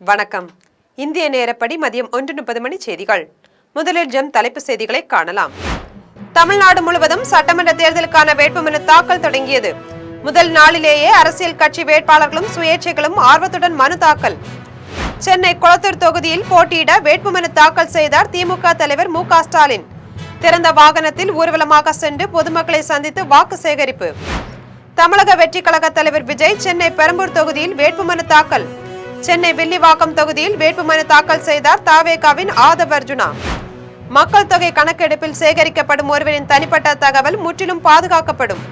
வணக்கம். இந்திய நேரப்படி மதியம் 1:30 மணி செய்திகள். முதலில் ஜெம் தலைப்பு செய்திகளை காணலாம். தமிழ்நாடு முழுவதும் சட்டமன்ற தேர்தலுக்கான வேட்புமனு தாக்கல் தொடங்கியது. முதல் நாளிலேயே அரசியல் கட்சி வேட்பாளர்களும் சுயேட்சைகளும் ஆர்வத்துடன் மனு தாக்கல். சென்னை கொளத்தூர் தொகுதியில் போட்டியிட வேட்புமனு தாக்கல் செய்தார் திமுக தலைவர் மு.க. ஸ்டாலின். திறந்த வாகனத்தில் ஊர்வலமாக சென்று பொதுமக்களை சந்தித்து வாக்கு சேகரிப்பு. தமிழக வெற்றி கழக தலைவர் விஜய் சென்னை பெரம்பூர் தொகுதியில் வேட்புமனு தாக்கல். சென்னை வில்லிவாக்கம் தொகுதியில் வேட்புமனு தாக்கல் செய்தார் தாவேகாவின் ஆதவ் அர்ஜுனா. மக்கள் தொகை கணக்கெடுப்பில் சேகரிக்கப்படும் ஒருவரின் தனிப்பட்ட தகவல் முற்றிலும் பாதுகாக்கப்படும்.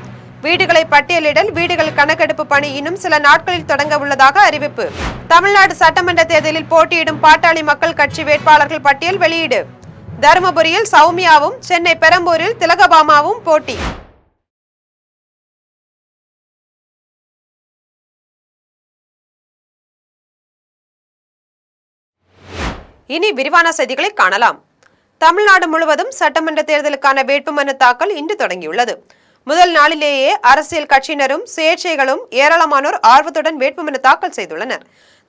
வீடுகளை பட்டியலிடல் வீடுகள் கணக்கெடுப்பு பணி இன்னும் சில நாட்களில் தொடங்க உள்ளதாக அறிவிப்பு. தமிழ்நாடு சட்டமன்ற தேர்தலில் போட்டியிடும் பாட்டாளி மக்கள் கட்சி வேட்பாளர்கள் பட்டியல் வெளியீடு. தருமபுரியில் சௌமியாவும் சென்னை பெரம்பூரில் திலகபாமாவும் போட்டி. இனி விரிவான செய்திகளை காணலாம். தமிழ்நாடு முழுவதும் சட்டமன்ற தேர்தலுக்கான வேட்புமனு தாக்கல் இன்று தொடங்கியுள்ளது. முதல் நாளிலேயே அரசியல் கட்சியினரும் சுயேட்சைகளும் ஏராளமானோர் ஆர்வத்துடன் வேட்புமனு தாக்கல் செய்துள்ளனர்.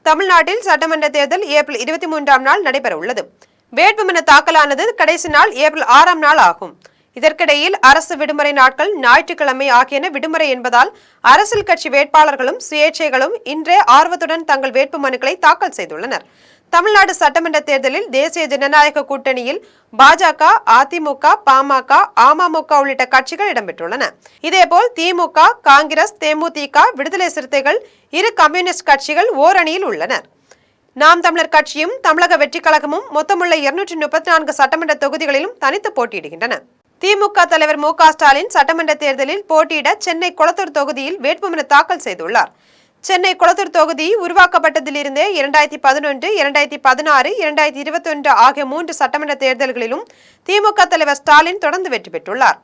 தமிழ்நாட்டில் சட்டமன்ற தேர்தல் ஏப்ரல் 23ஆம் நாள் நடைபெற உள்ளது. வேட்புமனு தாக்கலானது கடைசி நாள் ஏப்ரல் 6ஆம் நாள் ஆகும். இதற்கிடையில் அரசு விடுமுறை நாட்கள் ஞாயிற்றுக்கிழமை ஆகியன விடுமுறை என்பதால் அரசியல் கட்சி வேட்பாளர்களும் சுயேட்சைகளும் இன்றே ஆர்வத்துடன் தங்கள் வேட்புமனுக்களை தாக்கல் செய்துள்ளனர். தமிழ்நாடு சட்டமன்ற தேர்தலில் தேசிய ஜனநாயக கூட்டணியில் பாஜக, அதிமுக, பாமக, அமமுக உள்ளிட்ட கட்சிகள் இடம்பெற்றுள்ளன. இதேபோல் திமுக, காங்கிரஸ், தேமுதிக, விடுதலை சிறுத்தைகள், இரு கம்யூனிஸ்ட் கட்சிகள் ஓரணியில் உள்ளனர். நாம் தமிழர் கட்சியும் தமிழக வெற்றி கழகமும் மொத்தமுள்ள 234 சட்டமன்ற தொகுதிகளிலும் தனித்து போட்டியிடுகின்றன. திமுக தலைவர் மு.க. ஸ்டாலின் சட்டமன்ற தேர்தலில் போட்டியிட சென்னை கொளத்தூர் தொகுதியில் வேட்புமனு தாக்கல் செய்துள்ளார். சென்னை கொளத்தூர் தொகுதி உருவாக்கப்பட்டதிலிருந்தே 2011, 2016, 2021 ஆகிய 3 சட்டமன்ற தேர்தல்களிலும் திமுக தலைவர் ஸ்டாலின் தொடர்ந்து வெற்றி பெற்றுள்ளார்.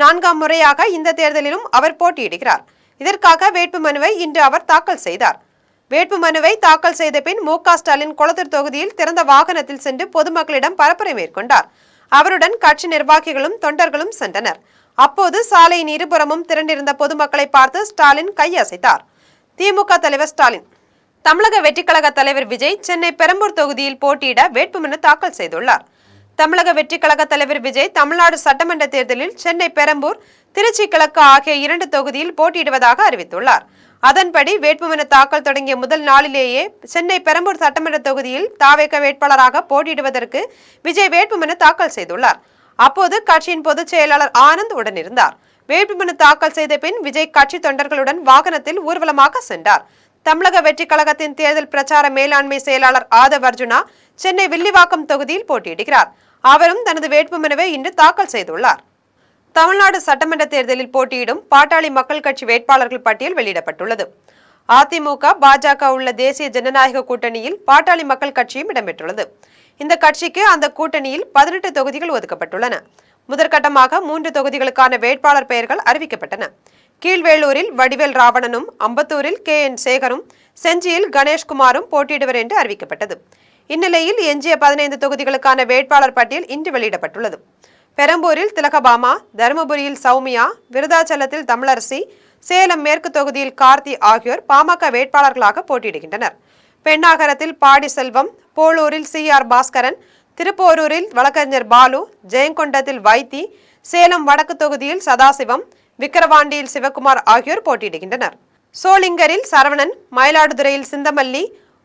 4ஆம் முறையாக இந்த தேர்தலிலும் அவர் போட்டியிடுகிறார். இதற்காக வேட்புமனுவை இன்று அவர் தாக்கல் செய்தார். வேட்புமனுவை தாக்கல் செய்த பின் மு.க. ஸ்டாலின் கொளத்தூர் தொகுதியில் திறந்த வாகனத்தில் சென்று பொதுமக்களிடம் பரப்புரை மேற்கொண்டார். அவருடன் கட்சி நிர்வாகிகளும் தொண்டர்களும் சென்றனர். அப்போது சாலையின் இருபுறமும் திரண்டிருந்த பொதுமக்களை பார்த்து ஸ்டாலின் கையசைத்தார். திமுக தலைவர் ஸ்டாலின். தமிழக வெற்றி கழக தலைவர் விஜய் சென்னை பெரம்பூர் தொகுதியில் போட்டியிட வேட்புமனு தாக்கல் செய்துள்ளார். தமிழக வெற்றி கழக தலைவர் விஜய் தமிழ்நாடு சட்டமன்ற தேர்தலில் சென்னை பெரம்பூர், திருச்சி கிழக்கு ஆகிய 2 தொகுதியில் போட்டியிடுவதாக அறிவித்துள்ளார். அதன்படி வேட்புமனு தாக்கல் தொடங்கிய முதல் நாளிலேயே சென்னை பெரம்பூர் சட்டமன்ற தொகுதியில் தாவேக வேட்பாளராக போட்டியிடுவதற்கு விஜய் வேட்புமனு தாக்கல் செய்துள்ளார். அப்போது கட்சியின் பொதுச் செயலாளர் ஆனந்த் உடனிருந்தார். வேட்புமனு தாக்கல் செய்த பின் விஜய் கட்சி தொண்டர்களுடன் வாகனத்தில் ஊர்வலமாக சென்றார். தமிழக வெற்றி கழகத்தின் தேர்தல் பிரச்சார மேலாண்மை செயலாளர் ஆதவ் அர்ஜுனா சென்னை வில்லிவாக்கம் தொகுதியில் போட்டியிடுகிறார். அவரும் தனது வேட்புமனுவை இன்று தாக்கல் செய்துள்ளார். தமிழ்நாடு சட்டமன்ற தேர்தலில் போட்டியிடும் பாட்டாளி மக்கள் கட்சி வேட்பாளர்கள் பட்டியல் வெளியிடப்பட்டுள்ளது. அதிமுக, பாஜக உள்ள தேசிய ஜனநாயக கூட்டணியில் பாட்டாளி மக்கள் கட்சியும் இடம்பெற்றுள்ளது. இந்த கட்சிக்கு அந்த கூட்டணியில் 18 தொகுதிகள் ஒதுக்கப்பட்டுள்ளன. முதற்கட்டமாக 3 தொகுதிகளுக்கான வேட்பாளர் பெயர்கள் அறிவிக்கப்பட்டன. கீழ்வேளூரில் வடிவேல் ராவணனும், அம்பத்தூரில் K.N. சேகரும், செஞ்சியில் கணேஷ்குமாரும் போட்டியிடுவர் என்று அறிவிக்கப்பட்டது. இந்நிலையில் எஞ்சிய 15 தொகுதிகளுக்கான வேட்பாளர் பட்டியல் இன்று வெளியிடப்பட்டுள்ளது. பெரம்பூரில் திலகபாமா, தருமபுரியில் சௌமியா, விருதாச்சலத்தில் தமிழரசி, சேலம் மேற்கு தொகுதியில் கார்த்தி ஆகியோர் பாமக வேட்பாளர்களாக போட்டியிடுகின்றனர். பெண்ணாகரத்தில் பாடி செல்வம், போலூரில் C.R. பாஸ்கரன், திருப்போரூரில் வழக்கறிஞர் பாலு, ஜெயங்கொண்டத்தில் வைத்தி, சேலம் வடக்கு தொகுதியில் சதாசிவம், விக்கிரவாண்டியில் சிவகுமார் ஆகியோர் போட்டியிடுகின்றனர். சோளிங்கரில் சரவணன், மயிலாடுதுறையில் சிந்தமல்லி,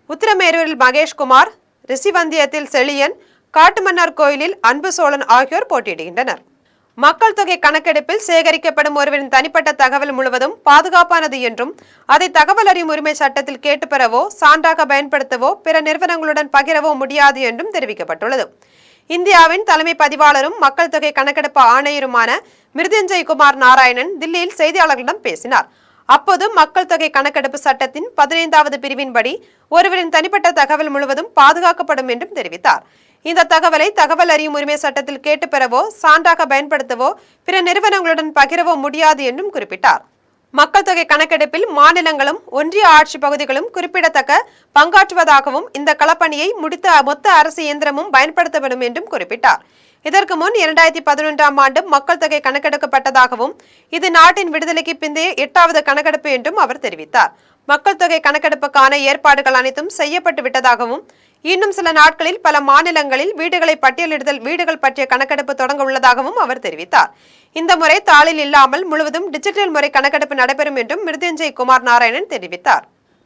உத்திரமேரூரில் மகேஷ்குமார், ரிஷிவந்தியத்தில் செழியன், காட்டுமன்னார் கோயிலில் அன்பு சோழன் ஆகியோர் போட்டியிடுகின்றனர். மக்கள் தொகை கணக்கெடுப்பில் சேகரிக்கப்படும் ஒருவரின் தனிப்பட்ட தகவல் முழுவதும் பாதுகாப்பானது என்றும் அதை தகவல் அறியும் உரிமை சட்டத்தில் கேட்டு பெறவோ, சான்றாக பயன்படுத்தவோ, பிற நிறுவனங்களுடன் பகிரவோ முடியாது என்றும் தெரிவிக்கப்பட்டுள்ளது. இந்தியாவின் தலைமை பதிவாளரும் மக்கள் தொகை கணக்கெடுப்பு ஆணையருமான மிருத்யுஞ்சய் குமார் நாராயணன் தில்லியில் செய்தியாளர்களிடம் பேசினார். அப்போது மக்கள் தொகை கணக்கெடுப்பு சட்டத்தின் 15வது பிரிவின்படி ஒருவரின் தனிப்பட்ட தகவல் முழுவதும் பாதுகாக்கப்படும் என்றும் தெரிவித்தார். இந்த தகவலை தகவல் அறியும் உரிமை சட்டத்தில் கேட்டு பெறவோ, சான்றாக பயன்படுத்தவோ, பிற நிறுவனங்களுடன் பகிரவோ முடியாது என்றும் குறிப்பிட்டார். மக்கள் தொகை கணக்கெடுப்பில் மாநிலங்களும் ஒன்றிய ஆட்சி பகுதிகளும் குறிப்பிடத்தக்க பங்காற்றுவதாகவும் இந்த களப்பணியை முடித்த மொத்த அரசு இயந்திரமும் பயன்படுத்தப்படும் என்றும் குறிப்பிட்டார். இதற்கு முன் 2011ஆம் ஆண்டு மக்கள் தொகை கணக்கெடுக்கப்பட்டதாகவும் இது நாட்டின் விடுதலைக்கு பிந்தைய 8வது கணக்கெடுப்பு என்றும் அவர் தெரிவித்தார். மக்கள் தொகை கணக்கெடுப்புக்கான ஏற்பாடுகள் அனைத்தும் செய்யப்பட்டு விட்டதாகவும் இன்னும் சில நாட்களில் பல மாநிலங்களில் வீடுகளை பட்டியலிடுதல் வீடுகள் பற்றிய கணக்கெடுப்பு தொடங்க உள்ளதாகவும் அவர் தெரிவித்தார். இந்த முறை தாளில் இல்லாமல் முழுவதும் டிஜிட்டல் முறை கணக்கெடுப்பு நடைபெறும் என்றும் மிருத்யுஞ்சய் குமார் நாராயணன் தெரிவித்தார்.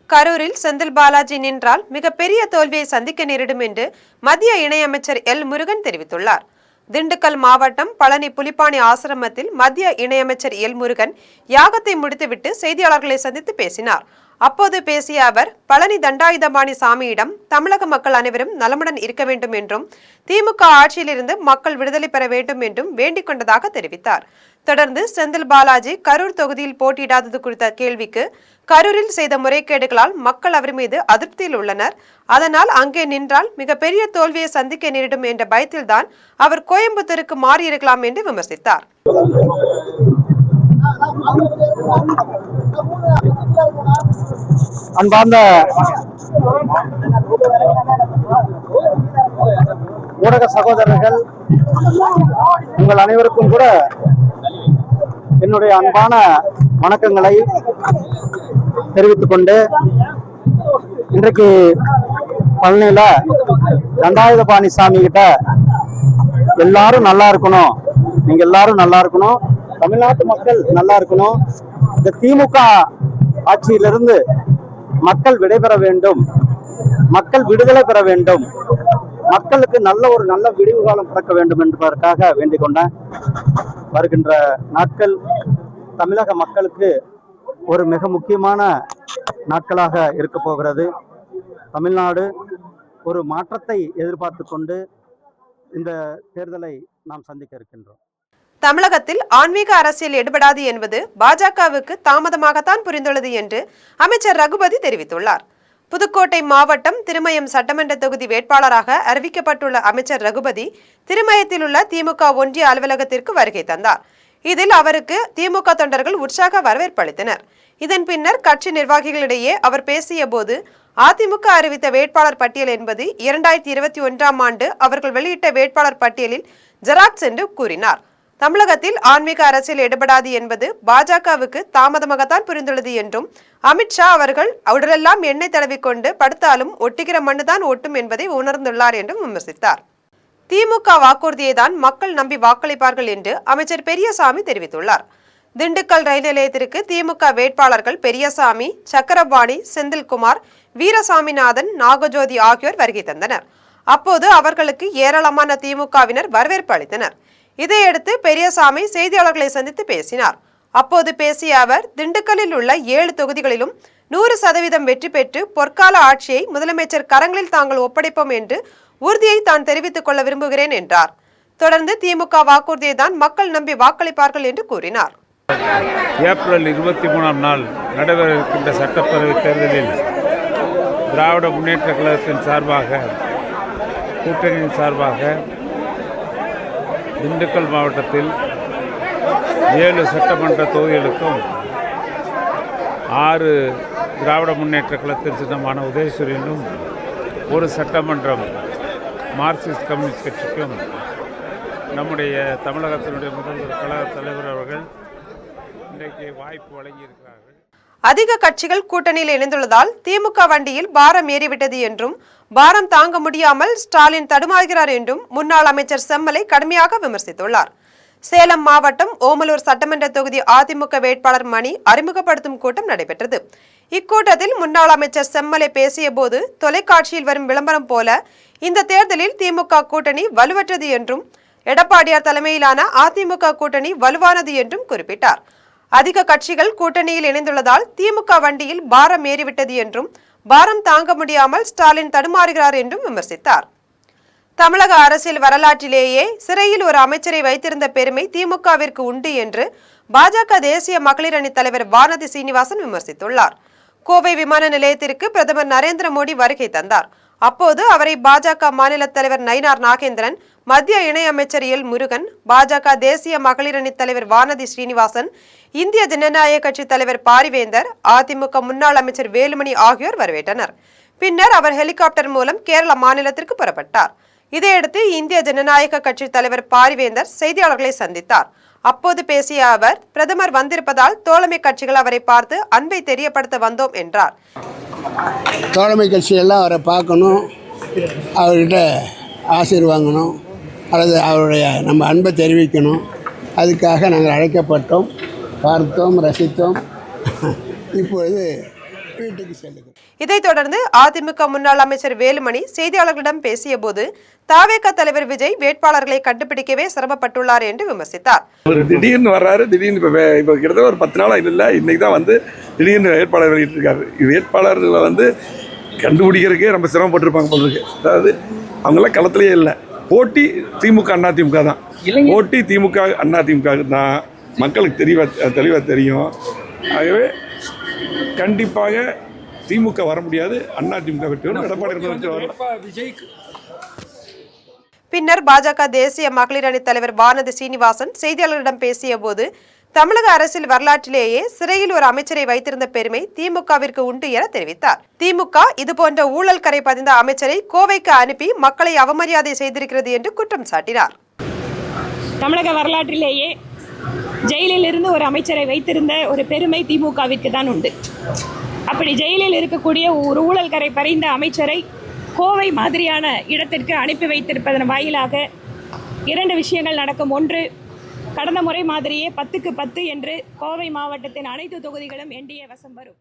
கரூரில் செந்தில் பாலாஜி நின்றால் மிகப்பெரிய தோல்வியை சந்திக்க நேரிடும் என்று மத்திய இணையமைச்சர் எல் முருகன் தெரிவித்துள்ளார். திண்டுக்கல் மாவட்டம் பழனி புலிப்பாணி ஆசிரமத்தில் மத்திய இணையமைச்சர் எல் முருகன் யாகத்தை முடித்துவிட்டு செய்தியாளர்களை சந்தித்து பேசினார். அப்போது பேசிய அவர், பழனி தண்டாயுதபாணி சாமியிடம் தமிழக மக்கள் அனைவரும் நலமுடன் இருக்க வேண்டும் என்றும் திமுக ஆட்சியிலிருந்து மக்கள் விடுதலை பெற வேண்டும் என்றும் வேண்டிக் கொண்டதாக தெரிவித்தார். தொடர்ந்து செந்தில் பாலாஜி கரூர் தொகுதியில் போட்டியிடாதது குறித்த கேள்விக்கு, கரூரில் செய்த முறைகேடுகளால் மக்கள் அவர் மீது அதிருப்தியில் உள்ளனர், அதனால் அங்கே நின்றால் மிகப்பெரிய தோல்வியை சந்திக்க நேரிடும் என்ற பயத்தில்தான் அவர் கோயம்புத்தூருக்கு மாறியிருக்கலாம் என்று விமர்சித்தார். அன்பார்ந்த ஊடக சகோதரர்கள், உங்கள் அனைவருக்கும் கூட என்னுடைய அன்பான வணக்கங்களை தெரிவித்துக் கொண்டு, இன்றைக்கு பழனியில தண்டாயுதபாணி சாமி கிட்ட எல்லாரும் நல்லா இருக்கணும், நீங்க எல்லாரும் நல்லா இருக்கணும், தமிழ்நாட்டு மக்கள் நல்லா இருக்கணும், இந்த திமுக ஆட்சியிலிருந்து மக்கள் விடைபெற வேண்டும், மக்கள் விடுதலை பெற வேண்டும், மக்களுக்கு ஒரு நல்ல விடிவு காலம் பிறக்க வேண்டும் என்பதற்காக வேண்டிக் கொண்டேன். வருகின்ற நாட்கள் தமிழக மக்களுக்கு ஒரு மிக முக்கியமான நாட்களாக இருக்க போகிறது. தமிழ்நாடு ஒரு மாற்றத்தை எதிர்பார்த்து கொண்டு இந்த தேர்தலை நாம் சந்திக்க இருக்கின்றோம். தமிழகத்தில் ஆன்மீக அரசியல் எடுபடாது என்பது பாஜகவுக்கு தாமதமாகத்தான் புரிந்துள்ளது என்று அமைச்சர் ரகுபதி தெரிவித்துள்ளார். புதுக்கோட்டை மாவட்டம் திருமயம் சட்டமன்ற தொகுதி வேட்பாளராக அறிவிக்கப்பட்டுள்ள அமைச்சர் ரகுபதி திருமயத்தில் உள்ள திமுக ஒன்றிய அலுவலகத்திற்கு வருகை தந்தார். இதில் அவருக்கு திமுக தொண்டர்கள் உற்சாக வரவேற்பு அளித்தனர். இதன் பின்னர் கட்சி நிர்வாகிகளிடையே அவர் பேசிய போது, அதிமுக அறிவித்த வேட்பாளர் பட்டியல் என்பது 2021ஆம் ஆண்டு அவர்கள் வெளியிட்ட வேட்பாளர் பட்டியலில் ஜெராக்ஸ் என்று கூறினார். தமிழகத்தில் ஆன்மீக அரசியல் எடுபடாது என்பது பாஜகவுக்கு தாமதமாகத்தான் புரிந்துள்ளது என்றும், அமித்ஷா அவர்கள் உடலெல்லாம் எண்ணெய் தடவிக்கொண்டு படுத்தாலும் ஒட்டுகிற மண்ணுதான் ஒட்டும் என்பதை உணர்ந்துள்ளார் என்றும் விமர்சித்தார். திமுக வாக்குறுதியை தான் மக்கள் நம்பி வாக்களிப்பார்கள் என்று அமைச்சர் பெரியசாமி தெரிவித்துள்ளார். திண்டுக்கல் ரயில் நிலையத்திற்கு திமுக வேட்பாளர்கள் பெரியசாமி, சக்கரபாணி, செந்தில்குமார், வீரசாமிநாதன், நாகஜோதி ஆகியோர் வருகை தந்தனர். அப்போது அவர்களுக்கு ஏராளமான திமுகவினர் வரவேற்பு அளித்தனர். இதையடுத்து பெரியசாமி செய்தியாளர்களை சந்தித்து பேசினார். அப்போது பேசிய அவர், திண்டுக்கல்லில் உள்ள 7 தொகுதிகளிலும் 100% வெற்றி பெற்று பொற்கால ஆட்சியை முதலமைச்சர் கரங்களில் தாங்கள் ஒப்படைப்போம் என்று உறுதியை தான் தெரிவித்துக் கொள்ள விரும்புகிறேன் என்றார். தொடர்ந்து திமுக வாக்குறுதியை தான் மக்கள் நம்பி வாக்களிப்பார்கள் என்று கூறினார். ஏப்ரல் 23ஆம் நாள் நடைபெற இருக்கின்ற சட்டப்பேரவை தேர்தலில் திராவிட முன்னேற்ற கழகத்தின் சார்பாக, கூட்டணியின் சார்பாக திண்டுக்கல் மாவட்டத்தில் 7 சட்டமன்ற தொகுதிகளுக்கும் 6 திராவிட முன்னேற்ற கழகத்தின் சின்னமான உதயசூரியனும், ஒரு சட்டமன்றம் மார்க்சிஸ்ட் கம்யூனிஸ்ட் கட்சிக்கும் நம்முடைய தமிழகத்தினுடைய முதல்வர் கழக தலைவர் அவர்கள் இன்றைக்கு வாய்ப்பு வழங்கியிருக்கிறார்கள். அதிக கட்சிகள் கூட்டணியில் இணைந்துள்ளதால் திமுக வண்டியில் பாரம் ஏறிவிட்டது என்றும், பாரம் தாங்க முடியாமல் ஸ்டாலின் தடுமாறுகிறார் என்றும் முன்னாள் அமைச்சர் செம்மலை கடுமையாக விமர்சித்துள்ளார். சேலம் மாவட்டம் ஓமலூர் சட்டமன்ற தொகுதி அதிமுக வேட்பாளர் மணி அறிமுகப்படுத்தும் கூட்டம் நடைபெற்றது. இக்கூட்டத்தில் முன்னாள் அமைச்சர் செம்மலை பேசிய போது, தொலைக்காட்சியில் வரும் விளம்பரம் போல இந்த தேர்தலில் திமுக கூட்டணி வலுவற்றது என்றும், எடப்பாடியார் தலைமையிலான அதிமுக கூட்டணி வலுவானது என்றும் குறிப்பிட்டார். அதிக கட்சிகள் கூட்டணியில் இணைந்துள்ளதால் திமுக வண்டியில் பாரம் ஏறிவிட்டது என்றும், பாரம் தாங்க முடியாமல் ஸ்டாலின் தடுமாறுகிறார் என்றும் விமர்சித்தார். தமிழக அரசியல் வரலாற்றிலேயே சிறையில் ஒரு அமைச்சரை வைத்திருந்த பெருமை திமுகவிற்கு உண்டு என்று பாஜக தேசிய மகளிர் அணி தலைவர் வானதி சீனிவாசன் விமர்சித்துள்ளார். கோவை விமான நிலையத்திற்கு பிரதமர் நரேந்திர மோடி வருகை தந்தார். அப்போது அவரை பாஜக மாநில தலைவர் நயினார் நாகேந்திரன், மத்திய இணையமைச்சர் எல் முருகன், பாஜக தேசிய மகளிர் அணி தலைவர் வானதி ஸ்ரீனிவாசன், இந்திய ஜனநாயக கட்சி தலைவர் பாரிவேந்தர், அதிமுக முன்னாள் அமைச்சர் வேலுமணி ஆகியோர் வரவேற்றனர். பின்னர் அவர் ஹெலிகாப்டர் மூலம் கேரள மாநிலத்திற்கு புறப்பட்டார். இதையடுத்து இந்திய ஜனநாயக கட்சி தலைவர் பாரிவேந்தர் செய்தியாளர்களை சந்தித்தார். அப்போது பேசிய அவர், பிரதமர் வந்திருப்பதால் தோழமை கட்சிகள் அவரை பார்த்து அன்பை தெரியப்படுத்த வந்தோம் என்றார். தோழமை கட்சியெல்லாம் அவரை பார்க்கணும், அவர்கிட்ட ஆசீர் வாங்கணும், அல்லது அவருடைய நம்ம அன்பை தெரிவிக்கணும். அதுக்காக நாங்கள் அழைக்கப்பட்டோம், பார்த்தோம், ரசித்தோம். இப்பொழுது வீட்டுக்கு செல்லுங்கள். இதைத் தொடர்ந்து அதிமுக முன்னாள் அமைச்சர் வேலுமணி செய்தியாளர்களிடம் பேசிய போது, தாவேக தலைவர் விஜய் வேட்பாளர்களை கண்டுபிடிக்கவே சிரமப்பட்டுள்ளார் என்று விமர்சித்தார். திடீர்னு வர்றாரு, திடீர்னு இப்போ கிட்டத்தட்ட ஒரு 10 நாளாக இல்லை, இன்னைக்கு தான் வந்து திடீர்னு வேட்பாளர் வெளியிட்டு இருக்காரு. வேட்பாளர்களை வந்து கண்டுபிடிக்கிறதுக்கே ரொம்ப சிரமப்பட்டிருப்பாங்க போல இருக்கு. அதாவது அவங்களாம் களத்திலேயே இல்லை. போட்டி திமுக அதிமுக தான். போட்டி திமுக அதிமுக தான் மக்களுக்கு தெளிவாக தெரியும். ஆகவே கண்டிப்பாக திமுக வர முடியாது, அதிமுக வெற்றி வரும். எடப்பாடி பின்னர் பாஜக தேசிய மகளிர் அணி தலைவர் வானதி சீனிவாசன் செய்தியாளர்களிடம் பேசிய போது, தமிழக அரசியல் வரலாற்றிலேயே சிறையில் ஒரு அமைச்சரை வைத்திருந்த பெருமை திமுகவிற்கு உண்டு என தெரிவித்தார். திமுக இதுபோன்ற ஊழல் கரை பதிந்த அமைச்சரை கோவைக்கு அனுப்பி மக்களை அவமரியாதை செய்திருக்கிறது என்று குற்றம் சாட்டினார். தமிழக வரலாற்றிலேயே ஜெயிலில் இருந்து ஒரு அமைச்சரை வைத்திருந்த ஒரு பெருமை திமுகவிற்கு தான் உண்டு. அப்படி ஜெயிலில் இருக்கக்கூடிய ஒரு ஊழல் கரை பறிந்த அமைச்சரை கோவை மாதிரியான இடத்திற்கு அனுப்பி வைத்திருப்பதன் வாயிலாக 2 விஷயங்கள் நடக்கும். ஒன்று, கடந்த முறை மாதிரியே 10க்கு 10 என்று கோவை மாவட்டத்தின் அனைத்து தொகுதிகளும் என்டிஏ வசம் வரும்.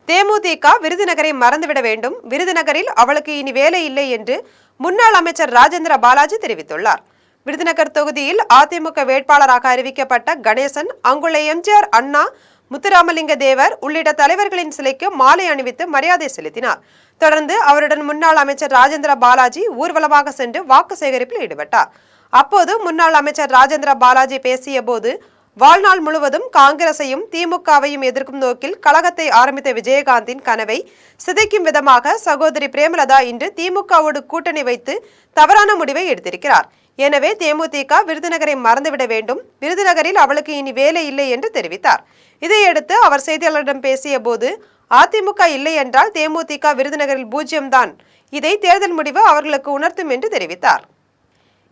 தேமுதிக விருதுநகரை மறந்துவிட வேண்டும், விருதுநகரில் அவளுக்கு இனி வேலை இல்லை என்று முன்னாள் அமைச்சர் ராஜேந்திர பாலாஜி தெரிவித்துள்ளார். விருதுநகர் தொகுதியில் அதிமுக வேட்பாளராக அறிவிக்கப்பட்ட கணேசன் அங்குள்ள எம்ஜிஆர், அண்ணா, முத்துராமலிங்க தேவர் உள்ளிட்ட தலைவர்களின் சிலைக்கு மாலை அணிவித்து மரியாதை செலுத்தினார். தொடர்ந்து அவருடன் முன்னாள் அமைச்சர் ராஜேந்திர பாலாஜி ஊர்வலமாக சென்று வாக்கு சேகரிப்பில் ஈடுபட்டார். அப்போது முன்னாள் அமைச்சர் ராஜேந்திர பாலாஜி பேசிய போது, வாழ்நாள் முழுவதும் காங்கிரசையும் திமுகவையும் எதிர்க்கும் நோக்கில் கழகத்தை ஆரம்பித்த விஜயகாந்தின் கனவை சிதைக்கும் விதமாக சகோதரி பிரேமலதா இன்று திமுகவோடு கூட்டணி வைத்து தவறான முடிவை எடுத்திருக்கிறார். எனவே தேமுதிக விருதுநகரை மறந்துவிட வேண்டும், விருதுநகரில் அவளுக்கு இனி வேலை இல்லை என்று தெரிவித்தார். இதையடுத்து அவர் செய்தியாளர்களிடம் பேசிய போது, அதிமுக இல்லை என்றால் தேமுதிக விருதுநகரில் 0 தான். இதை தேர்தல் முடிவு அவர்களுக்கு உணர்த்தும் என்று தெரிவித்தார்.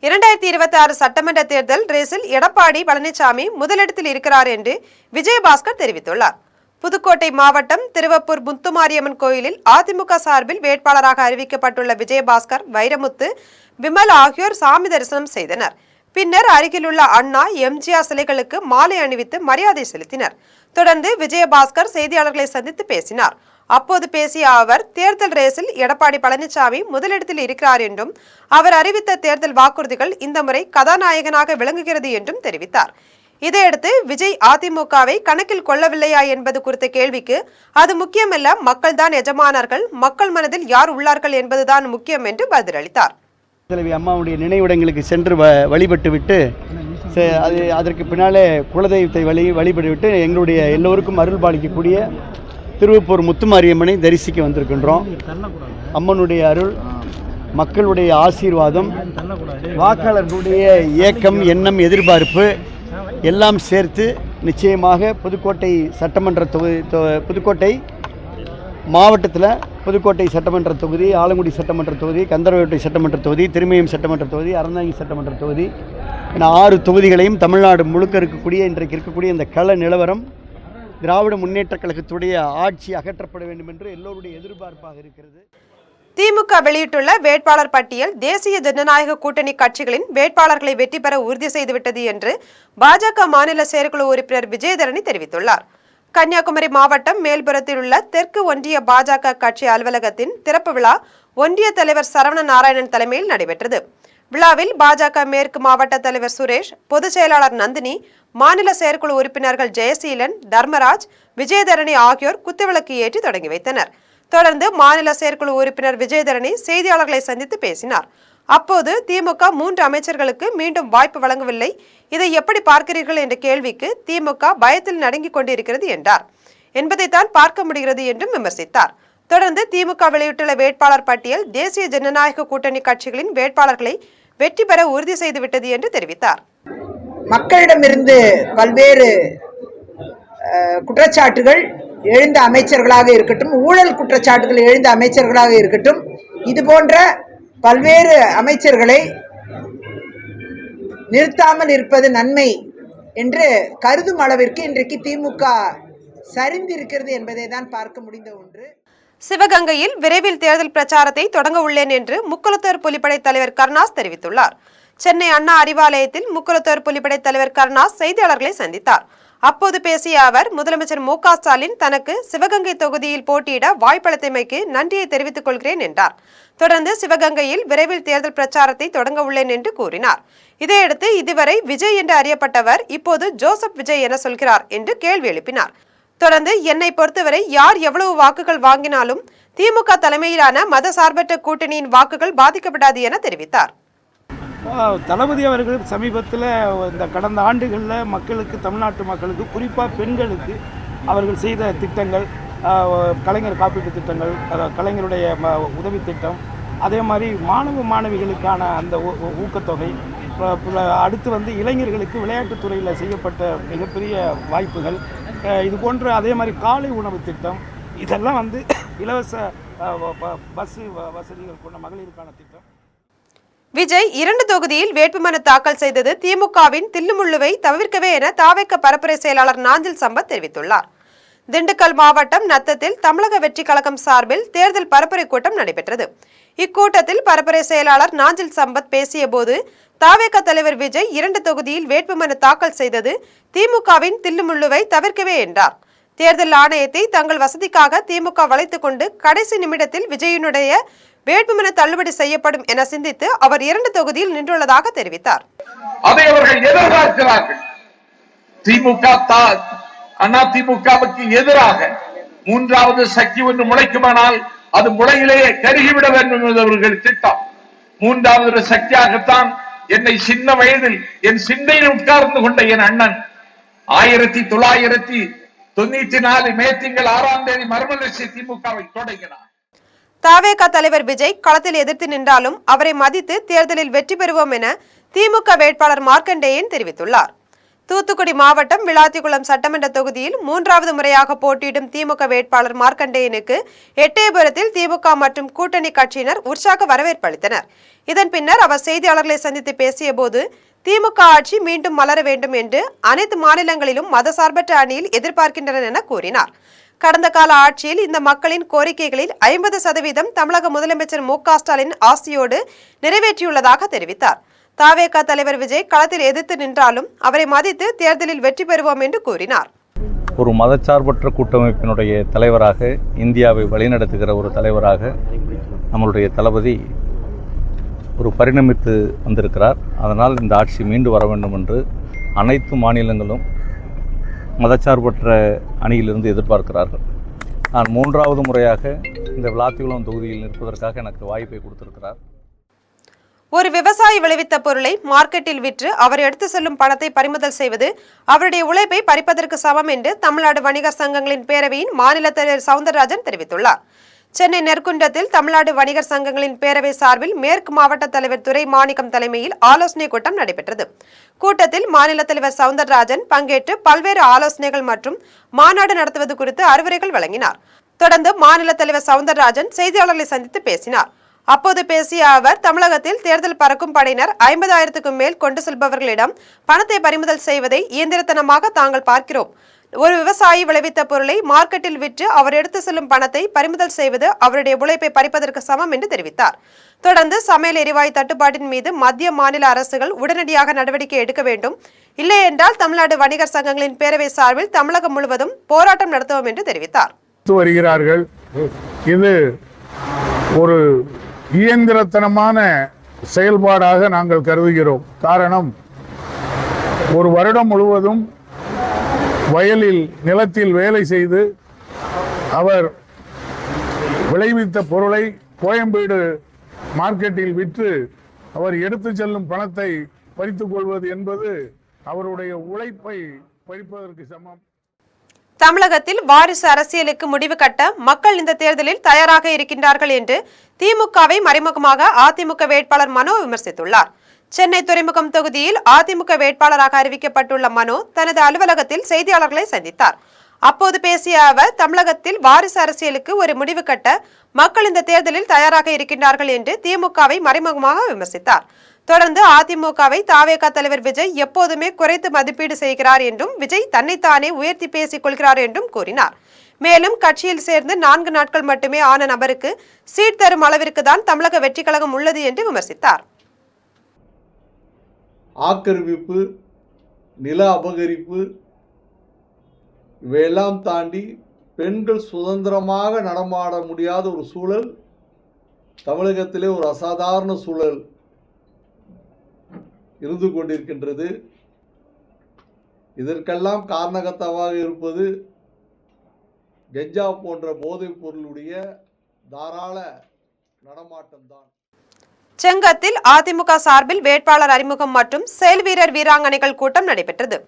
2026 சட்டமன்ற தேர்தல் ரேஸில் எடப்பாடி பழனிசாமி முதலிடத்தில் இருக்கிறார் என்று விஜயபாஸ்கர் தெரிவித்துள்ளார். புதுக்கோட்டை மாவட்டம் திருவப்பூர் முத்துமாரியம்மன் கோயிலில் அதிமுக சார்பில் வேட்பாளராக அறிவிக்கப்பட்டுள்ள விஜயபாஸ்கர், வைரமுத்து, விமல் ஆகியோர் சாமி தரிசனம் செய்தனர். பின்னர் அருகிலுள்ள அண்ணா, எம்ஜிஆர் சிலைகளுக்கு மாலை அணிவித்து மரியாதை செலுத்தினர். தொடர்ந்து விஜயபாஸ்கர் செய்தியாளர்களை சந்தித்து பேசினார். அப்போது பேசிய அவர், தேர்தல் ரேஸில் எடப்பாடி பழனிசாமி முதலிடத்தில் இருக்கிறார் என்றும் அவர் அறிவித்த தேர்தல் வாக்குறுதிகள் இந்த முறை கதாநாயகனாக விளங்குகிறது என்றும் தெரிவித்தார். இதையடுத்து விஜய் அதிமுகவை கணக்கில் கொள்ளவில்லையா என்பது குறித்த கேள்விக்கு, அது முக்கியமல்ல, மக்கள் தான் எஜமானர்கள், மக்கள் மனதில் யார் உள்ளார்கள் என்பதுதான் முக்கியம் என்று பதிலளித்தார். தலைவி அம்மாவுடைய நினைவிடங்களுக்கு சென்று வழிபட்டு விட்டு அதற்கு பின்னாலே குலதெய்வத்தை வழிபட்டு எங்களுடைய எல்லோருக்கும் அருள் பாலிக்கக்கூடிய திருவப்பூர் முத்துமாரியம்மனை தரிசிக்க வந்திருக்கின்றோம். அம்மனுடைய அருள், மக்களுடைய ஆசீர்வாதம், வாக்காளர்களுடைய ஏக்கம், எண்ணம், எதிர்பார்ப்பு எல்லாம் சேர்த்து நிச்சயமாக புதுக்கோட்டை சட்டமன்ற தொகுதி, புதுக்கோட்டை மாவட்டத்தில் புதுக்கோட்டை சட்டமன்ற தொகுதி, ஆலங்குடி சட்டமன்ற தொகுதி, கந்தர்வேட்டை சட்டமன்ற தொகுதி, திருமயம் சட்டமன்ற தொகுதி, அறந்தாங்கி சட்டமன்ற தொகுதி என 6 தொகுதிகளையும் தமிழ்நாடு முழுக்க இருக்கக்கூடிய இன்றைக்கு இருக்கக்கூடிய இந்த கள நிலவரம், திராவிட முன்னேற்ற கழகத்துடைய ஆட்சி அகற்றப்பட வேண்டும் என்று எல்லோருடைய எதிர்பார்ப்பாக இருக்கிறது. திமுக வெளியிட்டுள்ள வேட்பாளர் பட்டியல் தேசிய ஜனநாயக கூட்டணி கட்சிகளின் வேட்பாளர்களை வெற்றி பெற உறுதி செய்துவிட்டது என்று பாஜக மாநில செயற்குழு உறுப்பினர் விஜயதரணி தெரிவித்துள்ளார். கன்னியாகுமரி மாவட்டம் மேல்புரத்தில் உள்ள தெற்கு ஒன்றிய பாஜக கட்சி அலுவலகத்தின் திறப்பு விழா ஒன்றிய தலைவர் சரவண நாராயணன் தலைமையில் நடைபெற்றது. விழாவில் பாஜக மேற்கு மாவட்ட தலைவர் சுரேஷ், பொதுச் செயலாளர் நந்தினி, மாநில செயற்குழு உறுப்பினர்கள் ஜெயசீலன், தர்மராஜ், விஜயதரணி ஆகியோர் குத்துவிளக்கு ஏற்றி தொடங்கி வைத்தனர். தொடர்ந்து மாநில செயற்குழு உறுப்பினர் விஜயதரணி செய்தியாளர்களை சந்தித்து பேசினார். அப்போது திமுக 3 அமைச்சர்களுக்கு மீண்டும் வாய்ப்பு வழங்கவில்லை, இதை எப்படி பார்க்கிறீர்கள் என்ற கேள்விக்கு திமுக பயத்தில் நடுங்கிக் கொண்டிருக்கிறது என்றார். என்பதைத்தான் பார்க்க முடிகிறது என்றும் விமர்சித்தார். தொடர்ந்து திமுக வெளியிட்டுள்ள வேட்பாளர் பட்டியல் தேசிய ஜனநாயக கூட்டணி கட்சிகளின் வேட்பாளர்களை வெற்றி பெற உறுதி செய்துவிட்டது என்று தெரிவித்தார். மக்களிடமிருந்து பல்வேறு குற்றச்சாட்டுகள் எழுந்த அமைச்சர்களாக இருக்கட்டும், ஊழல் குற்றச்சாட்டுகள் எழுந்த அமைச்சர்களாக இருக்கட்டும், இது போன்ற பல்வேறு அமைச்சர்களை நிறுத்தாமல் இருப்பது நன்மை என்று கருதும் அளவிற்கு இன்றைக்கு திமுக சரிந்திருக்கிறது என்பதை தான் பார்க்க முடிந்த ஒன்று. சிவகங்கையில் விரைவில் தேர்தல் பிரச்சாரத்தை தொடங்க உள்ளேன் என்று முக்குளத்தூர் புலிப்படை தலைவர் கருணாஸ் தெரிவித்துள்ளார். சென்னை அண்ணா அறிவாலயத்தில் முக்குளத்தூர் புலிப்படை தலைவர் கருணாஸ் செய்தியாளர்களை சந்தித்தார். அப்போது பேசிய அவர், முதலமைச்சர் மு.க. ஸ்டாலின் தனக்கு சிவகங்கை தொகுதியில் போட்டியிட வாய்ப்பளித்தமைக்கு நன்றியை தெரிவித்துக் கொள்கிறேன் என்றார். தொடர்ந்து சிவகங்கையில் விரைவில் தேர்தல் பிரச்சாரத்தை தொடங்க உள்ளேன் என்று கூறினார். இதையடுத்து இதுவரை விஜய் என்று அறியப்பட்டவர் இப்போது ஜோசப் விஜய் என சொல்கிறார் என்று கேள்வி எழுப்பினார். தொடர்ந்து என்னை பொறுத்தவரை யார் எவ்வளவு வாக்குகள் வாங்கினாலும் திமுக தலைமையிலான மத சார்பற்ற கூட்டணியின் வாக்குகள் பாதிக்கப்படாது என தெரிவித்தார். தளபதி அவர்கள் சமீபத்தில் இந்த கடந்த ஆண்டுகளில் மக்களுக்கு, தமிழ்நாட்டு மக்களுக்கு, குறிப்பாக பெண்களுக்கு அவர்கள் செய்த திட்டங்கள், கலைஞர் காப்பீட்டு திட்டங்கள், கலைஞருடைய உதவி திட்டம், அதே மாதிரி மாணவிகளுக்கான அந்த ஊக்கத்தொகை, அடுத்து இளைஞர்களுக்கு விளையாட்டுத்துறையில் செய்யப்பட்ட மிகப்பெரிய வாய்ப்புகள், இது போன்ற அதே மாதிரி காலை உணவு திட்டம், இதெல்லாம் இலவச பஸ் வசதிகள் கொண்ட மகளிருக்கான திட்டம். விஜய் 2 தொகுதியில் வேட்புமனு தாக்கல் செய்தது திமுகவின் தில்லுமுள்ளுவை தவிர்க்கவே என தாவேக பரப்புரை செயலாளர் நாஞ்சில் சம்பத் தெரிவித்துள்ளார். திண்டுக்கல் மாவட்டம் நத்தத்தில் தமிழக வெற்றி கழகம் சார்பில் தேர்தல் பரப்புரை கூட்டம் நடைபெற்றது. இக்கூட்டத்தில் பரப்புரை செயலாளர் நாஞ்சில் சம்பத் பேசிய போது, தாவேக தலைவர் விஜய் 2 தொகுதியில் வேட்புமனு தாக்கல் செய்தது திமுகவின் தில்லுமுள்ளுவை தவிர்க்கவே என்றார். தேர்தல் ஆணையத்தை தங்கள் வசதிக்காக திமுக வளைத்துக் கொண்டு கடைசி நிமிடத்தில் விஜயனுடைய வேட்புமனு தள்ளுபடி செய்யப்படும் என சிந்தித்து அவர் 2 தொகுதியில் நின்றுள்ளதாக தெரிவித்தார். அதை அவர்கள் எதிர்பார்க்கிறார்கள். அதிமுகவுக்கு எதிராக 3வது சக்தி ஒன்று முளைக்குமானால் அது முளையிலேயே கருகிவிட வேண்டும் என்பது அவர்கள் திட்டம். 3வது சக்தியாகத்தான் என்னை சின்ன வயதில் என் சிந்தையில் உட்கார்ந்து கொண்ட என் அண்ணன் 1994 மே திங்கள் 6ஆம் தேதி மர்மலட்சிய திமுகவை தொடங்கினார். தாவேக தலைவர் விஜய் களத்தில் எதிர்த்து நின்றாலும் அவரை மதித்து தேர்தலில் வெற்றி பெறுவோம் என திமுக வேட்பாளர் மார்க்கண்டேயன் தெரிவித்துள்ளார். தூத்துக்குடி மாவட்டம் விளாத்திக்குளம் சட்டமன்ற தொகுதியில் 3வது முறையாக போட்டியிடும் திமுக வேட்பாளர் மார்க்கண்டேயனுக்கு எட்டயபுரத்தில் திமுக மற்றும் கூட்டணி கட்சியினர் உற்சாக வரவேற்பு அளித்தனர். இதன் பின்னர் அவர் செய்தியாளர்களை சந்தித்து பேசிய போது, திமுக ஆட்சி மீண்டும் மலர வேண்டும் என்று அனைத்து மாநிலங்களிலும் மதசார்பற்ற அணியில் எதிர்பார்க்கின்றனர் என கூறினார். கடந்த கால ஆட்சியில் இந்த மக்களின் கோரிக்கைகளில் 50% தமிழக முதலமைச்சர் மு.க. ஸ்டாலின் ஆசியோடு நிறைவேற்றியுள்ளதாக தெரிவித்தார். தாவேக தலைவர் விஜய் களத்தில் எதிர்த்து நின்றாலும் அவரை மதித்து தேர்தலில் வெற்றி பெறுவோம் என்று கூறினார். ஒரு மதச்சார்பற்ற கூட்டமைப்பினுடைய தலைவராக, இந்தியாவை வழிநடத்துகிற ஒரு தலைவராக நம்மளுடைய தளபதி ஒரு பரிணமித்து வந்திருக்கிறார். அதனால் இந்த ஆட்சி மீண்டு வர வேண்டும் என்று அனைத்து மாநிலங்களும் மதச்சார்பற்ற அணியிலிருந்து எதிர்பார்க்கிறார்கள். நான் 3வது முறையாக இந்த விளாத்திக்குளம் தொகுதியில் நிற்பதற்காக எனக்கு வாய்ப்பை கொடுத்திருக்கிறார். ஒரு விவசாயி விளைவித்த பொருளை மார்க்கெட்டில் விற்று அவர் எடுத்து செல்லும் பணத்தை பறிமுதல் செய்வது அவருடைய உழைப்பை பறிப்பதற்கு சமம் என்று தமிழ்நாடு வணிகர் சங்கங்களின் பேரவையின் மாநில தலைவர் சவுந்தரராஜன் தெரிவித்துள்ளார். சென்னை நெற்குன்றத்தில் தமிழ்நாடு வணிகர் சங்கங்களின் பேரவை சார்பில் மேற்கு மாவட்ட தலைவர் துரை மாணிக்கம் தலைமையில் ஆலோசனை கூட்டம் நடைபெற்றது. கூட்டத்தில் மாநில தலைவர் சவுந்தரராஜன் பங்கேற்று பல்வேறு ஆலோசனைகள் மற்றும் மாநாடு நடத்துவது குறித்து அறிவுரைகள் வழங்கினார். தொடர்ந்து மாநில தலைவர் சவுந்தரராஜன் செய்தியாளர்களை சந்தித்து பேசினார். அப்போது பேசிய அவர், தமிழகத்தில் தேர்தல் பறக்கும் படையினர் 50,000க்கும் மேல் கொண்டு செல்பவர்களிடம் பணத்தை பறிமுதல் செய்வதை இயந்திரத்தனமாக தாங்கள் பார்க்கிறோம். ஒரு விவசாயி விளைவித்த பொருளை மார்க்கெட்டில் விற்று அவர் எடுத்து செல்லும் பணத்தை பறிமுதல் செய்வது அவருடைய உழைப்பை பறிப்பதற்கு சமம் என்று தெரிவித்தார். தொடர்ந்து சமையல் எரிவாயு தட்டுப்பாட்டின் மீது மத்திய மாநில அரசுகள் உடனடியாக நடவடிக்கை எடுக்க வேண்டும், இல்லை என்றால் தமிழ்நாடு வணிகர் சங்கங்களின் பேரவை சார்பில் தமிழகம் முழுவதும் போராட்டம் நடத்துவோம் என்று தெரிவித்தார். வருகிறார்கள். இது ஒரு இயந்திரத்தனமான செயல்பாடாக நாங்கள் கருதுகிறோம். காரணம், ஒரு வருடம் முழுவதும் வயலில் நிலத்தில் வேலை செய்து அவர் விளைவித்த பொருளை கோயம்பேடு மார்க்கெட்டில் விற்று அவர் எடுத்து செல்லும் பணத்தை பறித்துக் கொள்வது என்பது அவருடைய உழைப்பை பறிப்பதற்கு சமம். தமிழகத்தில் வாரிசு அரசியலுக்கு முடிவு கட்ட மக்கள் இந்த தேர்தலில் தயாராக இருக்கின்றார்கள் என்று திமுகவை மறைமுகமாக அதிமுக வேட்பாளர் மனோ விமர்சித்துள்ளார். சென்னை துறைமுகம் தொகுதியில் அதிமுக வேட்பாளராக அறிவிக்கப்பட்டுள்ள மனோ தனது அலுவலகத்தில் செய்தியாளர்களை சந்தித்தார். அப்போது பேசிய அவர், தமிழகத்தில் வாரிசு அரசியலுக்கு ஒரு முடிவு கட்ட மக்கள் இந்த தேர்தலில் தயாராக இருக்கின்றார்கள் என்று திமுகவை மறைமுகமாக விமர்சித்தார். தொடர்ந்து அதிமுகவை தாவேகா தலைவர் விஜய் எப்போதுமே குறைத்து மதிப்பீடு செய்கிறார் என்றும் விஜய் தன்னைத்தானே உயர்த்தி பேசிக் கொள்கிறார் என்றும் கூறினார். மேலும் கட்சியில் சேர்ந்து 4 நாட்கள் மட்டுமே ஆன நபருக்கு சீட் தரும் அளவிற்கு தான் தமிழக வெற்றி கழகம் உள்ளது என்று விமர்சித்தார். ஆக்கிரமிப்பு, நில அபகரிப்பு இவையெல்லாம் தாண்டி பெண்கள் சுதந்திரமாக நடமாட முடியாத ஒரு சூழல் தமிழகத்திலே ஒரு அசாதாரண சூழல் இருந்து கொண்டிருக்கின்றது. இதற்கெல்லாம் காரணகர்த்தாவாக இருப்பது கஞ்சா போன்ற போதைப் பொருளுடைய தாராள நடமாட்டம்தான். செங்கத்தில் அதிமுக சார்பில் வேட்பாளர் அறிமுகம் மற்றும் செயல் வீரர் வீராங்கனைகள் கூட்டம் நடைபெற்றது.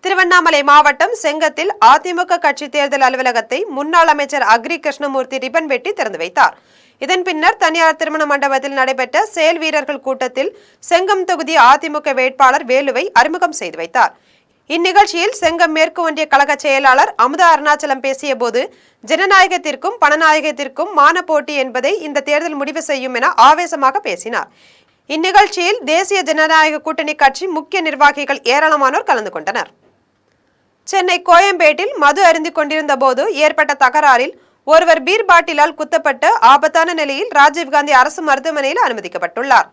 திருவண்ணாமலை மாவட்டம் செங்கத்தில் அதிமுக கட்சி தேர்தல் அலுவலகத்தை முன்னாள் அமைச்சர் அக்ரி கிருஷ்ணமூர்த்தி ரிப்பன் வெட்டி திறந்து வைத்தார். இதன் பின்னர் தனியார் திருமண மண்டபத்தில் நடைபெற்ற செயல் வீரர்கள் கூட்டத்தில் செங்கம் தொகுதி அதிமுக வேட்பாளர் வேலுவை அறிமுகம் செய்து வைத்தார். இந்நிகழ்ச்சியில் செங்கம் மேற்கு ஒன்றிய கழக செயலாளர் அமுதா அருணாச்சலம் பேசிய போது, ஜனநாயகத்திற்கும் பணநாயகத்திற்கும் மான போட்டி என்பதை இந்த தேர்தல் முடிவு செய்யும் என ஆவேசமாக பேசினார். இந்நிகழ்ச்சியில் தேசிய ஜனநாயக கூட்டணி கட்சி முக்கிய நிர்வாகிகள் ஏராளமானோர் கலந்து கொண்டனர். சென்னை கோயம்பேட்டில் மது அருந்திக் கொண்டிருந்த போது ஏற்பட்ட தகராறில் ஒருவர் பீர் பாட்டிலால் குத்தப்பட்டு ஆபத்தான நிலையில் ராஜீவ்காந்தி அரசு மருத்துவமனையில் அனுமதிக்கப்பட்டுள்ளார்.